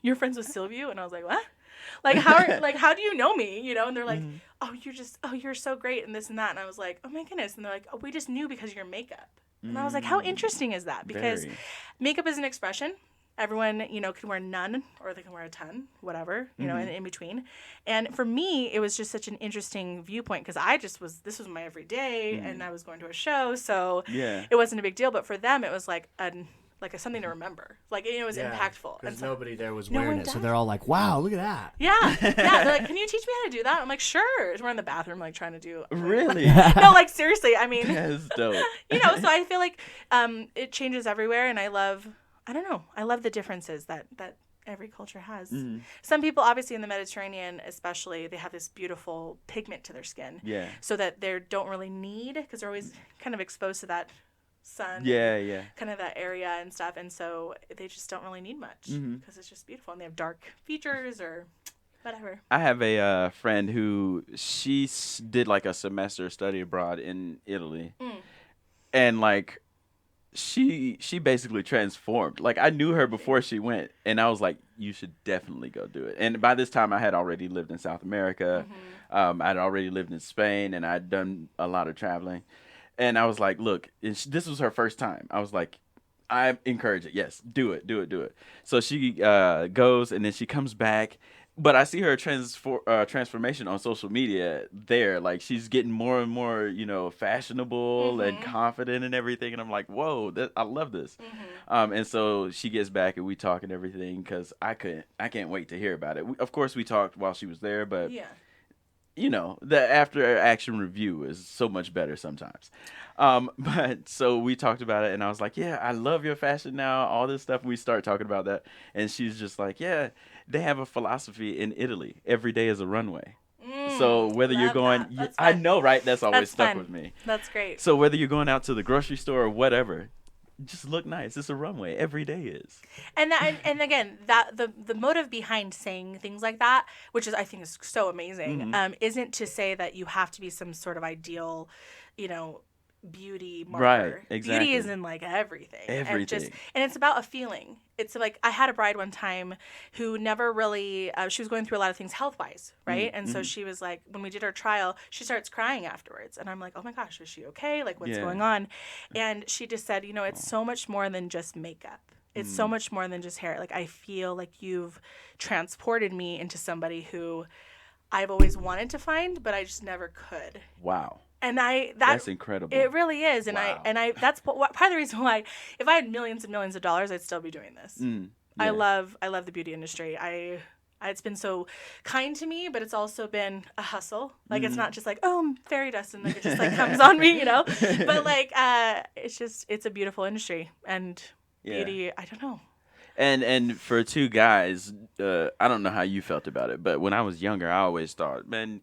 You're friends with Silvio? And I was like, what? Like how do you know me? You know? And they're like, you're so great and this and that. And I was like, oh my goodness. And they're like, oh, we just knew because of your makeup. And I was like, how interesting is that? Because makeup is an expression. Everyone, can wear none or they can wear a ton, whatever, in between. And for me, it was just such an interesting viewpoint because this was my everyday and I was going to a show. So it wasn't a big deal. But for them, it was like something to remember. Like, it was impactful. Because nobody there was wearing it. So they're all like, wow, look at that. Yeah. They're like, can you teach me how to do that? I'm like, sure. We're in the bathroom, like, trying to do. Really? No, like, seriously. I mean. That's dope. So I feel like it changes everywhere. And I love the differences that every culture has. Some people, obviously, in the Mediterranean especially, they have this beautiful pigment to their skin. Yeah. So that they don't really need, because they're always kind of exposed to that sun, kind of that area and stuff, and so they just don't really need much because it's just beautiful, and they have dark features or whatever. I have a friend who she did like a semester study abroad in Italy, and like she basically transformed. Like, I knew her before she went, and I was like, you should definitely go do it. And by this time, I had already lived in South America. I'd already lived in Spain, and I'd done a lot of traveling. And I was like, look, this was her first time. I was like, I encourage it. Yes, do it. So she goes, and then she comes back. But I see her transformation on social media there. Like, she's getting more and more, fashionable and confident and everything. And I'm like, whoa, I love this. And so she gets back and we talk and everything because I can't wait to hear about it. Of course, we talked while she was there, but the after action review is so much better sometimes. But so we talked about it and I was like, yeah, I love your fashion now, all this stuff. We start talking about that. And she's just like, yeah, they have a philosophy in Italy. Every day is a runway. So whether you're going, I know, right? That's always stuck with me. That's great. So whether you're going out to the grocery store or whatever, just look nice. It's a runway. Every day is. And again, that the motive behind saying things like that, which is I think is so amazing, isn't to say that you have to be some sort of ideal, beauty marker. Right, exactly. Beauty is in like everything. And it's about a feeling. It's like I had a bride one time who never really she was going through a lot of things health-wise, right? And so she was like, when we did our trial, she starts crying afterwards. And I'm like, oh my gosh, is she okay? Like, what's going on? And she just said, it's so much more than just makeup. It's so much more than just hair. Like, I feel like you've transported me into somebody who I've always wanted to find, but I just never could. Wow. And that's incredible. It really is. And wow. I that's part of the reason why if I had millions and millions of dollars, I'd still be doing this. I love the beauty industry. It's been so kind to me, but it's also been a hustle. Like, it's not just like, oh, fairy dust and like it just like comes on me, But like it's a beautiful industry and beauty, I don't know. And for two guys, I don't know how you felt about it, but when I was younger, I always thought, man,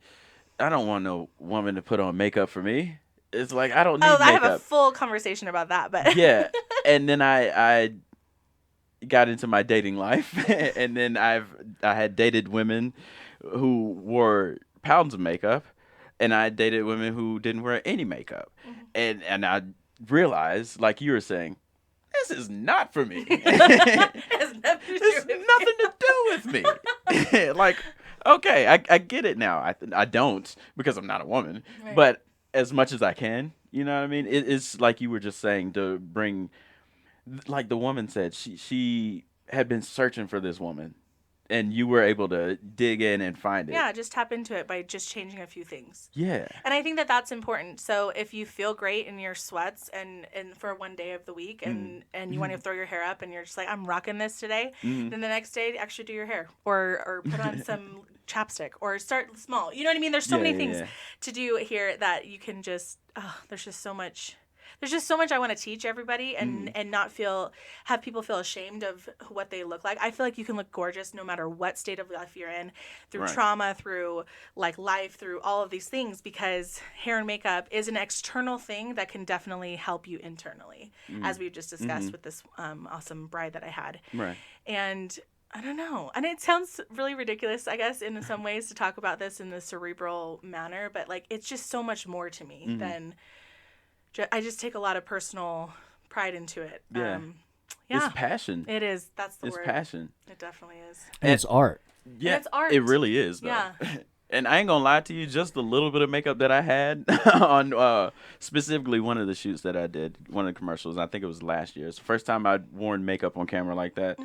I don't want no woman to put on makeup for me. It's like, I don't need makeup. I have a full conversation about that, but yeah. And then I got into my dating life, and then I had dated women who wore pounds of makeup, and I dated women who didn't wear any makeup, and I realized, like you were saying, this is not for me. It's nothing to do with me. Like, okay, I get it now. I don't because I'm not a woman, right. But as much as I can, you know what I mean? It's like you were just saying, to bring, like the woman said, she had been searching for this woman, and you were able to dig in and find it. Yeah, just tap into it by just changing a few things. Yeah. And I think that that's important. So if you feel great in your sweats and for one day of the week and you want to throw your hair up and you're just like, I'm rocking this today, then the next day actually do your hair or put on some chapstick or start small. You know what I mean? There's so many things to do here that you can just, there's just so much I want to teach everybody and not have people feel ashamed of what they look like. I feel like you can look gorgeous no matter what state of life you're in, through trauma, through like life, through all of these things, because hair and makeup is an external thing that can definitely help you internally, as we've just discussed with this awesome bride that I had. Right. And I don't know. And it sounds really ridiculous, I guess, in some ways to talk about this in the cerebral manner, but like it's just so much more to me than... I just take a lot of personal pride into it. Yeah. It's passion. It is. That's the word. It's passion. It definitely is. And it's art. Yeah, and it's art. It really is, though. Yeah. And I ain't gonna lie to you, just the little bit of makeup that I had on specifically one of the shoots that I did, one of the commercials, I think it was last year. It's the first time I'd worn makeup on camera like that.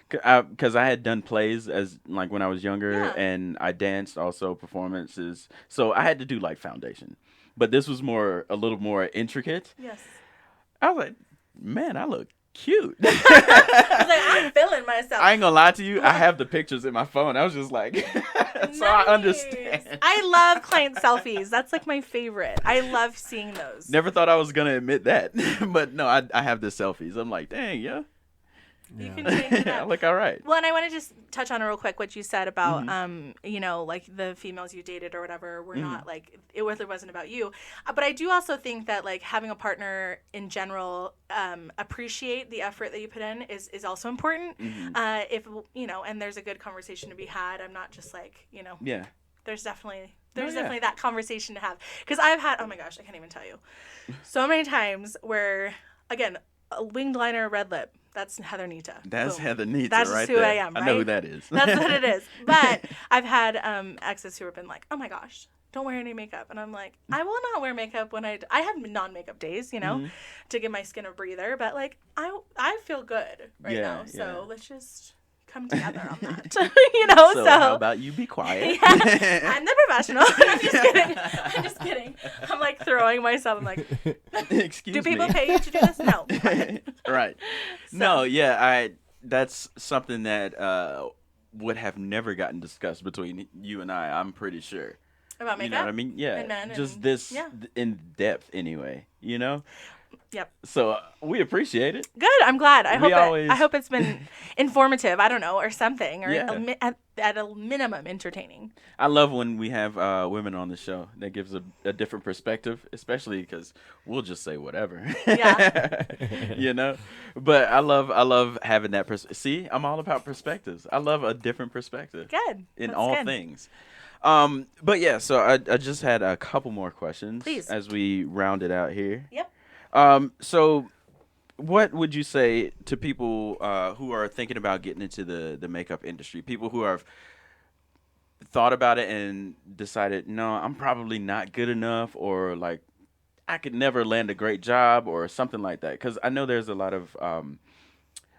Because I had done plays as like when I was younger, and I danced also, performances. So I had to do like foundation. But this was a little more intricate. Yes. I was like, man, I look cute. I was like, I'm feeling myself. I ain't gonna lie to you. I have the pictures in my phone. I was just like, so I understand. I love client selfies. That's like my favorite. I love seeing those. Never thought I was gonna admit that, but no, I have the selfies. I'm like, dang, yeah. You can change it up. I look all right. Well, and I want to just touch on real quick what you said about, like the females you dated or whatever were not like, it wasn't about you. But I do also think that like having a partner in general appreciate the effort that you put in is also important. If, and there's a good conversation to be had. I'm not just like, Yeah. There's definitely that conversation to have. Because I've had, oh my gosh, I can't even tell you. So many times where, again, winged liner, red lip. That's Heather Nitta. That's Boom. Heather Nitta. That's right just who there. I am. Right? I know who that is. That's what it is. But I've had exes who have been like, "Oh my gosh, don't wear any makeup," and I'm like, "I will not wear makeup when I have non-makeup days, to give my skin a breather." But like, I feel good right now, so let's just come together on that. So how about you be quiet? I'm the professional. I'm just kidding. I'm like throwing myself. I'm like, excuse me. Do people pay you to do this? No. Right. So. No, that's something that would have never gotten discussed between you and I'm pretty sure. About makeup? You know what I mean? Yeah. And men just and, this in depth anyway, Yep. So we appreciate it. Good. I'm glad. I hope it's been informative. I don't know, or something, or at a minimum entertaining. I love when we have women on the show. That gives a different perspective, especially because we'll just say whatever. Yeah. But I love having that. See, I'm all about perspectives. I love a different perspective. Good. In That's all good. things. But yeah, so I just had a couple more questions. Please. As we round it out here. Yep. So what would you say to people who are thinking about getting into the makeup industry? People who have thought about it and decided, no, I'm probably not good enough, or like I could never land a great job or something like that. Because I know there's a lot of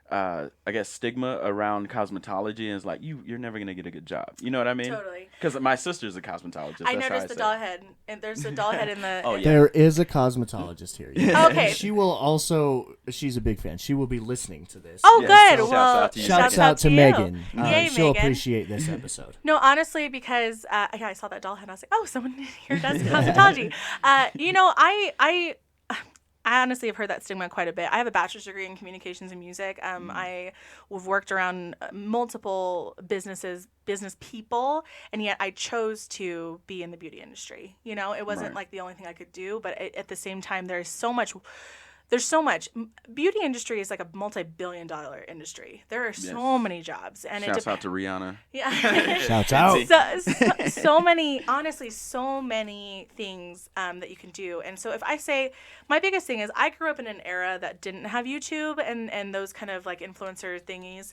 I guess stigma around cosmetology, and it's like you're never gonna get a good job. You know what I mean? Totally. Because my sister's a cosmetologist. I noticed the doll head, and there's a doll head in the. Oh, yeah. There is a cosmetologist here. Yeah. Okay. She will also. She's a big fan. She will be listening to this. Oh, Yes, good. so Well, shouts out to you. Shouts out to you. Megan. Yay, She'll Megan. appreciate this episode. No, honestly, because I saw that doll head, and I was like, oh, someone here does cosmetology. I honestly have heard that stigma quite a bit. I have a bachelor's degree in communications and music. I've worked around multiple business people, and yet I chose to be in the beauty industry. It wasn't like the only thing I could do, but at the same time, there's so much. Beauty industry is like a multi-billion-dollar industry. There are so many jobs, and Shouts out to Rihanna. Yeah. Shouts out. So many, honestly, so many things that you can do. And so if I say, my biggest thing is I grew up in an era that didn't have YouTube and those kind of like influencer thingies.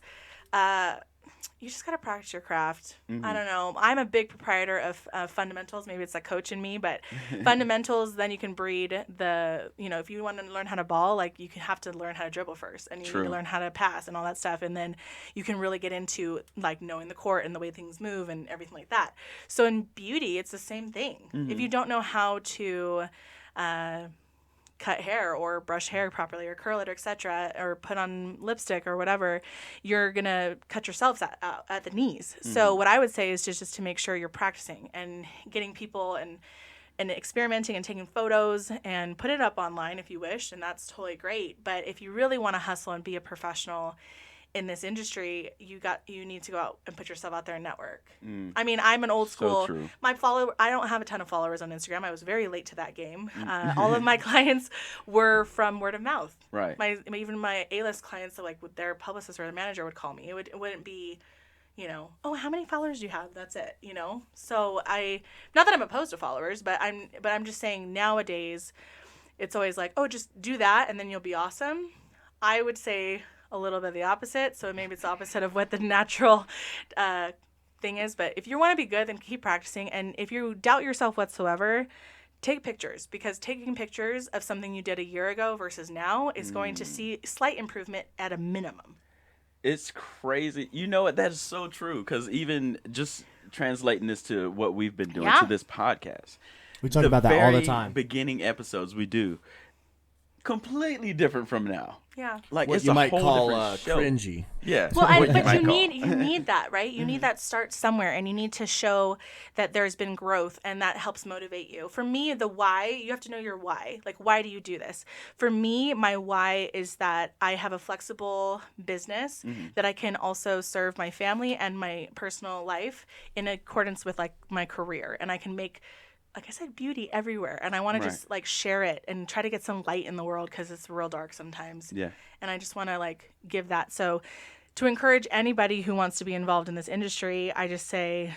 You just got to practice your craft. Mm-hmm. I don't know. I'm a big proprietor of fundamentals. Maybe it's a coach in me, but fundamentals, then you can breed if you want to learn how to ball, like you have to learn how to dribble first, and you need to learn how to pass and all that stuff. And then you can really get into like knowing the court and the way things move and everything like that. So in beauty, it's the same thing. Mm-hmm. If you don't know how to, cut hair or brush hair properly or curl it, or etc., or put on lipstick or whatever, you're gonna cut yourselves at the knees. Mm-hmm. So what I would say is just to make sure you're practicing and getting people and experimenting and taking photos and put it up online if you wish, and that's totally great. But if you really want to hustle and be a professional in this industry, you need to go out and put yourself out there and network. I mean, I'm an old school. So true. I don't have a ton of followers on Instagram. I was very late to that game. All of my clients were from word of mouth. Right. Even my A-list clients, so like with their publicist or the manager would call me. It wouldn't be, oh, how many followers do you have? That's it. So not that I'm opposed to followers, but I'm just saying nowadays, it's always like, oh, just do that and then you'll be awesome. I would say a little bit the opposite, so maybe it's the opposite of what the natural thing is. But if you want to be good, then keep practicing. And if you doubt yourself whatsoever, take pictures, because taking pictures of something you did a year ago versus now is going to see slight improvement at a minimum. It's crazy. You know what? That is so true, because even just translating this to what we've been doing to this podcast, we talk about that all the time. Beginning episodes we do completely different from now. Yeah. Like what it's you a might whole call different show. cringy. Yeah. Well, but you call. need that, right? You need that start somewhere, and you need to show that there's been growth, and that helps motivate you. For me, the why, you have to know your why. Like, why do you do this? For me, my why is that I have a flexible business that I can also serve my family and my personal life in accordance with like my career, and I can make, like I said, beauty everywhere. And I want to just like share it and try to get some light in the world, because it's real dark sometimes. Yeah. And I just want to like give that. So to encourage anybody who wants to be involved in this industry, I just say,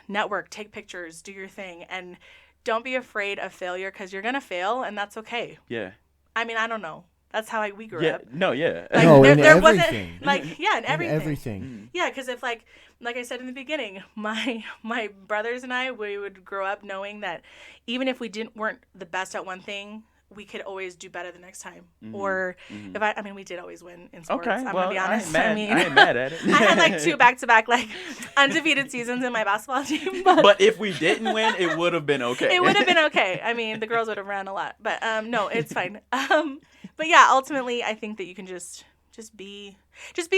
network, take pictures, do your thing. And don't be afraid of failure, because you're going to fail, and that's okay. Yeah. I mean, I don't know. That's how we grew Yeah. up. No. Yeah. Like, No, in there wasn't everything. like and everything. Everything. Yeah, because if like I said in the beginning, my brothers and I, we would grow up knowing that even if we weren't the best at one thing, we could always do better the next time. Or if I mean, we did always win in sports. Okay. I'm Well, gonna be honest. I ain't mad at it. I had like 2 back-to-back like undefeated seasons in my basketball team. But if we didn't win, it would have been okay. It would have been okay. I mean, the girls would have ran a lot, but no, it's fine. But yeah, ultimately, I think that you can just be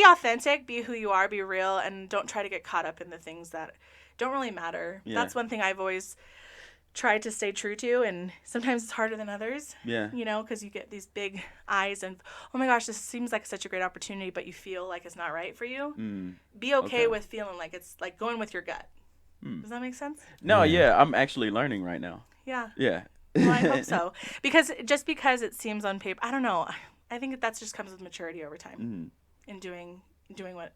authentic, be who you are, be real, and don't try to get caught up in the things that don't really matter. Yeah. That's one thing I've always tried to stay true to, and sometimes it's harder than others. Yeah. You know, because you get these big eyes and, oh my gosh, this seems like such a great opportunity, but you feel like it's not right for you. Be okay with feeling like it's like going with your gut. Does that make sense? No. Yeah. I'm actually learning right now. Yeah. Yeah. Well, I hope so. Because it seems on paper, I don't know. I think that just comes with maturity over time in doing what,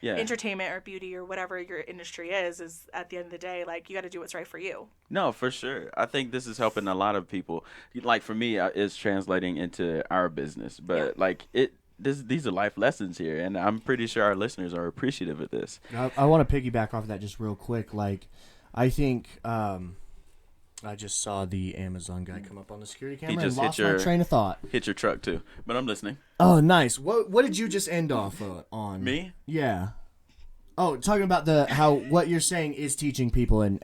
Yeah. entertainment or beauty or whatever your industry is at the end of the day, like, you got to do what's right for you. No, for sure. I think this is helping a lot of people. Like for me, it's translating into our business, but like these are life lessons here, and I'm pretty sure our listeners are appreciative of this. I want to piggyback off of that just real quick. Like, I think I just saw the Amazon guy come up on the security camera and lost my train of thought. Hit your truck too, but I'm listening. Oh, nice. What did you just end off on? Me? Yeah. Oh, talking about what you're saying is teaching people and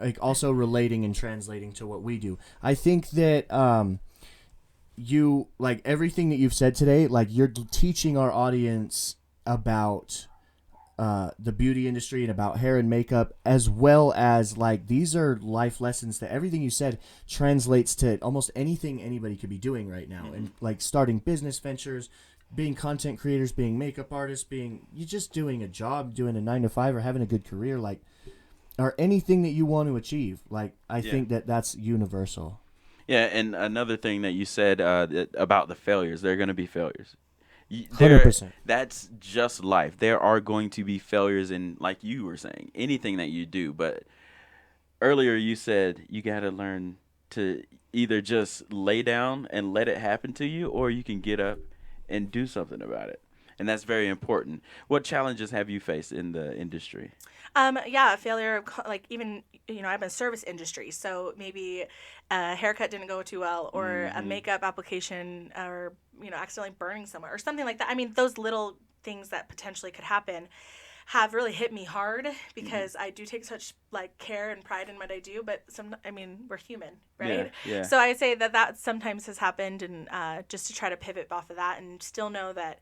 like also relating and translating to what we do. I think that you, like, everything that you've said today, like, you're teaching our audience about the beauty industry and about hair and makeup, as well as, like, these are life lessons that everything you said translates to almost anything anybody could be doing right now. And, like, starting business ventures, being content creators, being makeup artists, you're just doing a job, doing a 9-to-5, or having a good career, like, or anything that you want to achieve. Like, I think that's universal. Yeah, and another thing that you said about the failures, there are going to be failures. 100%. That's just life. There are going to be failures in, like you were saying, anything that you do. But earlier you said you got to learn to either just lay down and let it happen to you, or you can get up and do something about it. And that's very important. What challenges have you faced in the industry? Failure, like, even, I'm in service industry, so maybe a haircut didn't go too well, or a makeup application, or, accidentally burning somewhere, or something like that. I mean, those little things that potentially could happen have really hit me hard, because I do take such, like, care and pride in what I do, but we're human, right? Yeah. So I say that sometimes has happened, and just to try to pivot off of that and still know that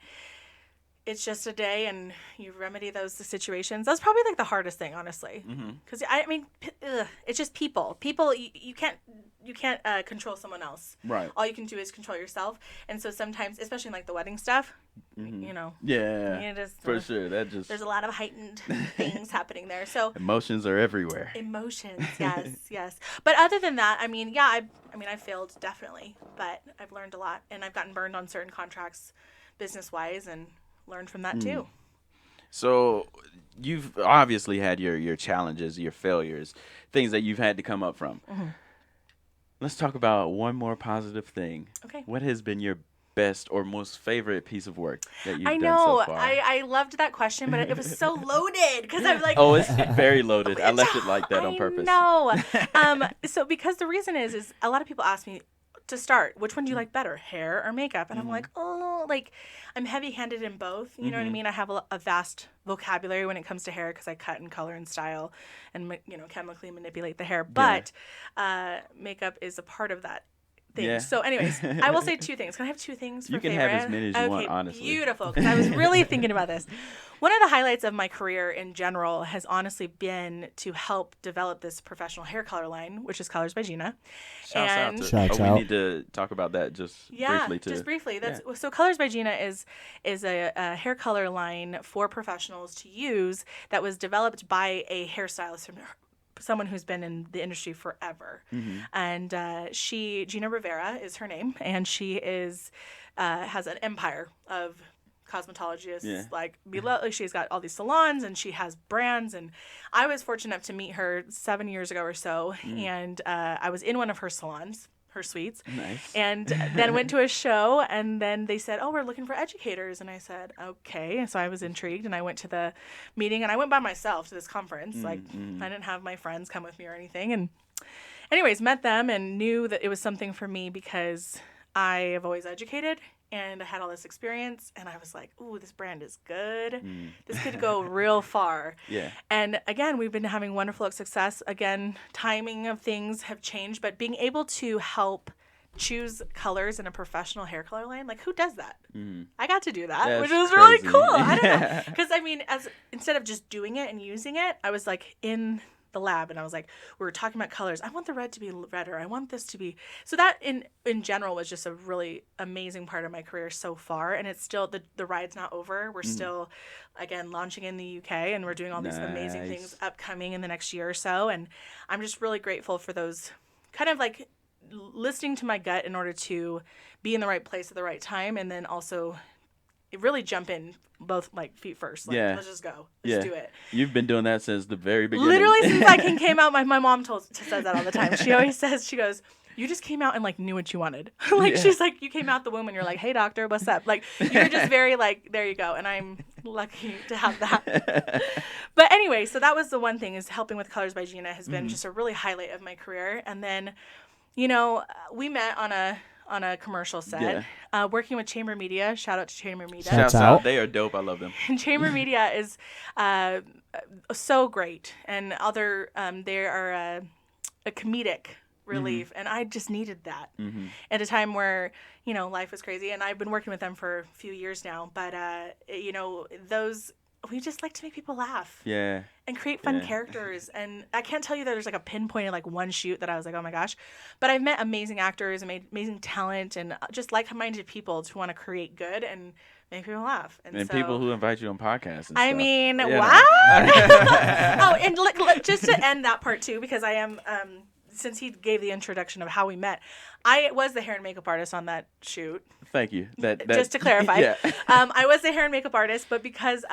it's just a day, and you remedy those situations. That's probably, like, the hardest thing, honestly. Because it's just people. People, you can't control someone else. Right. All you can do is control yourself. And so sometimes, especially in, like, the wedding stuff, Yeah. For sure. There's a lot of heightened things happening there. So emotions are everywhere. Emotions, yes. But other than that, I failed, definitely, but I've learned a lot, and I've gotten burned on certain contracts, business-wise, and learned from that too. So you've obviously had your challenges, your failures, things that you've had to come up from. Let's talk about one more positive thing. Okay. What has been your best or most favorite piece of work that you've done so far? I loved that question, but it was so loaded, because I'm like, oh, it's very loaded. I left it like that on purpose. No. So because the reason is a lot of people ask me to start, which one do you like better, hair or makeup? And I'm like, I'm heavy-handed in both. You know what I mean? I have a vast vocabulary when it comes to hair, because I cut and color and style and, chemically manipulate the hair. But makeup is a part of that thing. Yeah. So anyways, I will say 2 things. Can I have 2 things for You can favorite? have as many as you want, honestly. Beautiful, because I was really thinking about this. One of the highlights of my career in general has honestly been to help develop this professional hair color line, which is Colors by Gina. Shouts out. We need to talk about that briefly too. Just briefly. So Colors by Gina is a hair color line for professionals to use that was developed by a hairstylist, someone who's been in the industry forever. And Gina Rivera is her name, and she has an empire of cosmetologists like below. She's got all these salons, and she has brands, and I was fortunate enough to meet her 7 years ago or so, and I was in one of her salons, her suites. Nice. And then went to a show, and then they said, oh, we're looking for educators. And I said, okay. And so I was intrigued, and I went to the meeting, and I went by myself to this conference. I didn't have my friends come with me or anything. And anyways, met them and knew that it was something for me because I have always educated and I had all this experience, and I was like, ooh, this brand is good. This could go real far. Yeah. And again, we've been having wonderful success. Again, timing of things have changed, but being able to help choose colors in a professional hair color line, like who does that? I got to do that, That's which was crazy. really cool. I don't know. Because I mean, instead of just doing it and using it, I was like in the lab, and I was like, we were talking about colors. I want the red to be redder. I want this to be. So that in general was just a really amazing part of my career so far, and it's still the ride's not over. We're still again launching in the UK, and we're doing all these amazing things upcoming in the next year or so, and I'm just really grateful for those kind of like listening to my gut in order to be in the right place at the right time, and then also really jump in both like feet first. Like, let's just go. Let's do it. You've been doing that since the very beginning. Literally since I came out, my mom says that all the time. She always says, she goes, you just came out and like knew what you wanted. She's like, you came out the womb and you're like, hey doctor, what's up? Like you're just very like, there you go. And I'm lucky to have that. But anyway, so that was the one thing, is helping with Colors by Gina has been just a really highlight of my career. And then, you know, we met on a commercial set, working with Chamber Media. Shout out to Chamber Media. Shouts out. They are dope. I love them. And Chamber Media is so great. And they are a comedic relief. And I just needed that at a time where, you know, life was crazy. And I've been working with them for a few years now. But, you know, we just like to make people laugh. Yeah. And create fun characters. And I can't tell you that there's like a pinpointed like one shoot that I was like, oh my gosh. But I've met amazing actors and amazing talent and just like-minded people to want to create good and make people laugh. And so, people who invite you on podcasts and I stuff. mean, wow. Oh, and just to end that part too, because I am, since he gave the introduction of how we met, I was the hair and makeup artist on that shoot. Thank you. That just to clarify, yeah. I was the hair and makeup artist, but because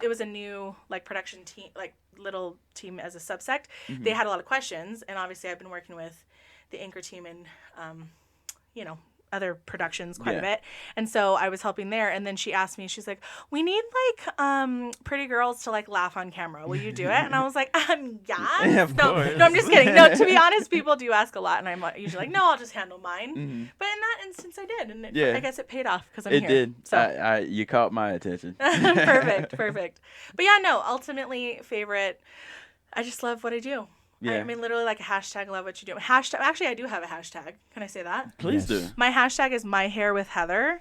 it was a new like production team, like little team as a subsect, they had a lot of questions, and obviously I've been working with the anchor team and you know, other productions quite a bit, and so I was helping there. And then she asked me, she's like, we need like pretty girls to like laugh on camera, will you do it? And I was like, yeah, of course. no, I'm just kidding. No, to be honest, people do ask a lot, and I'm usually like, no, I'll just handle mine. But in that instance I did, and I guess it paid off because I'm here. It did. So you caught my attention. perfect. But yeah, no, ultimately favorite, I just love what I do. Yeah. I mean, literally like a hashtag love what you do. Hashtag. Actually, I do have a hashtag. Can I say that? Please do. My hashtag is my hair with Heather.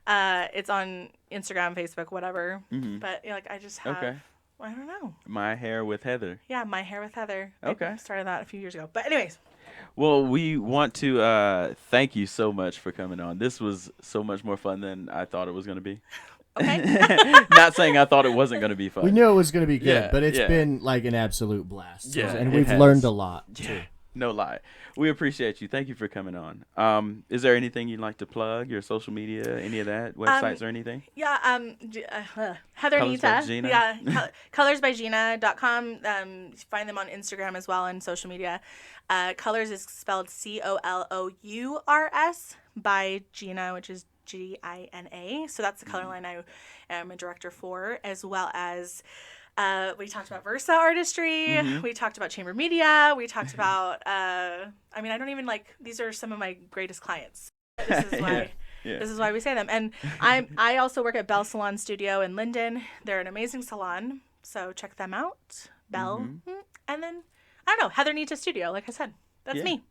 It's on Instagram, Facebook, whatever. But you know, like I just have. Okay. I don't know. My hair with Heather. Yeah, my hair with Heather. Okay. I started that a few years ago. But anyways. Well, we want to thank you so much for coming on. This was so much more fun than I thought it was going to be. Okay. Not saying I thought it wasn't going to be fun. We knew it was going to be good, but it's been like an absolute blast. Yeah, and we've learned a lot too. No lie. We appreciate you. Thank you for coming on. Is there anything you'd like to plug? Your social media, any of that, websites or anything? Yeah, Heather Colors Nitta. by Gina. Yeah, colorsbygina.com. Find them on Instagram as well and social media. Colors is spelled COLOURS by Gina, which is GINA. So that's the color line I am a director for, as well as we talked about Versa Artistry. We talked about Chamber Media. We talked about, I mean, I don't even like, these are some of my greatest clients. This is why. This is why we say them. And I also work at Bell Salon Studio in Linden. They're an amazing salon, so check them out. Bell. And then, I don't know, Heather Nitta Studio, like I said. That's me.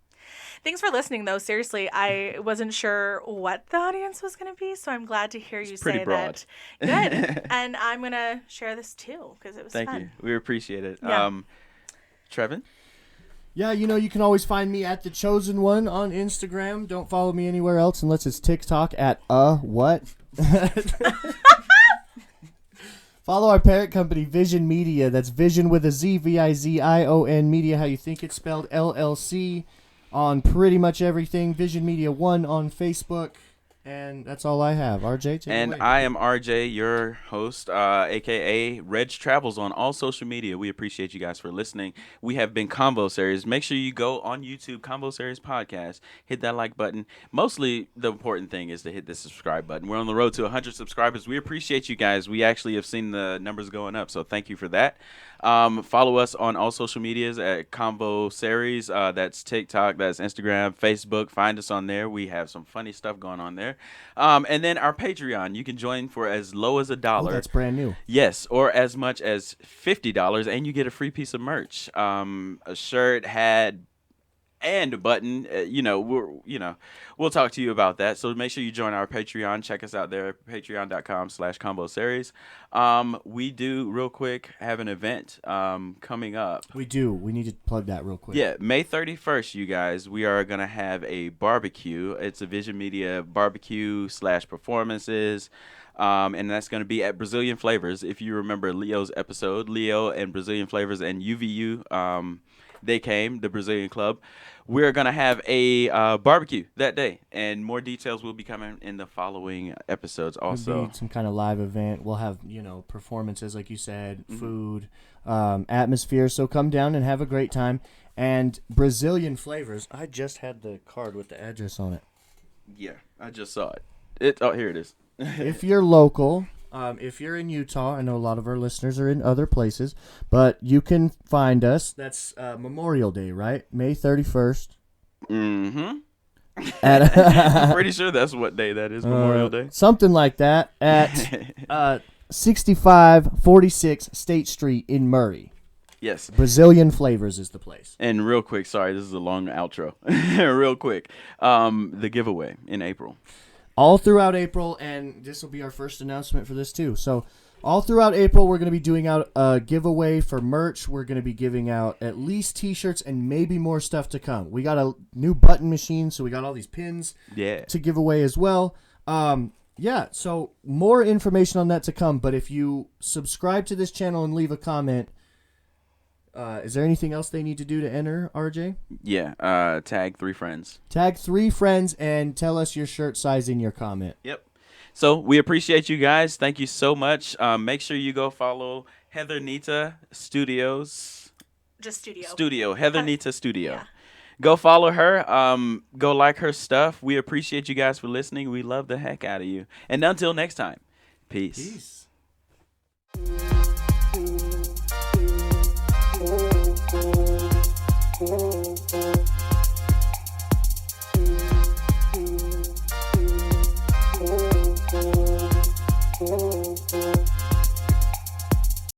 Thanks for listening, though. Seriously, I wasn't sure what the audience was going to be, so I'm glad to hear you say broad. That. Good. And I'm going to share this, too, because it was fun. Thank you. We appreciate it. Yeah. Trevan? Yeah, you know, you can always find me at The Chosen One on Instagram. Don't follow me anywhere else unless it's TikTok at what? Follow our parent company, Vision Media. That's Vision with a Z, Vizion Media, how you think it's spelled, LLC, on pretty much everything. Vision Media 1 on Facebook. And that's all I have. RJ, take it And away. I am RJ, your host, aka Reg Travels on all social media. We appreciate you guys for listening. We have been Combo Series. Make sure you go on YouTube, Combo Series Podcast. Hit that like button. Mostly, the important thing is to hit the subscribe button. We're on the road to 100 subscribers. We appreciate you guys. We actually have seen the numbers going up, so thank you for that. Follow us on all social medias at Combo Series. That's TikTok, that's Instagram, Facebook. Find us on there. We have some funny stuff going on there. And then our Patreon, you can join for as low as $1. Oh, that's brand new. Yes, or as much as $50, and you get a free piece of merch, a shirt, hat, and a button. We'll talk to you about that. So make sure you join our Patreon. Check us out there, patreon.com/combo series. We do real quick have an event coming up. We do. We need to plug that real quick. Yeah, May 31st, you guys. We are gonna have a barbecue. It's a Vision Media barbecue / performances. And that's going to be at Brazilian Flavors. If you remember Leo's episode, Leo and Brazilian Flavors and UVU, they came, the Brazilian club. We're going to have a barbecue that day, and more details will be coming in the following episodes also. It'll be some kind of live event. We'll have, performances, like you said, food, atmosphere. So come down and have a great time. And Brazilian Flavors, I just had the card with the address on it. Yeah, I just saw it. Here it is. If you're local, if you're in Utah, I know a lot of our listeners are in other places, but you can find us. That's Memorial Day, right? May 31st. Mm-hmm. I'm pretty sure that's what day that is, Memorial Day. Something like that at 6546 State Street in Murray. Yes. Brazilian Flavors is the place. And real quick, sorry, this is a long outro. Real quick, the giveaway in April. All throughout April, and this will be our first announcement for this too. So all throughout April, we're going to be doing out a giveaway for merch. We're going to be giving out at least T-shirts and maybe more stuff to come. We got a new button machine, so we got all these pins to give away as well. So more information on that to come. But if you subscribe to this channel and leave a comment, is there anything else they need to do to enter, RJ? Yeah, tag 3 friends. Tag 3 friends and tell us your shirt size in your comment. Yep. So we appreciate you guys. Thank you so much. Make sure you go follow Heather Nitta Studios. Just studio. Studio. Heather Nitta Studio. Yeah. Go follow her. Go like her stuff. We appreciate you guys for listening. We love the heck out of you. And until next time, peace.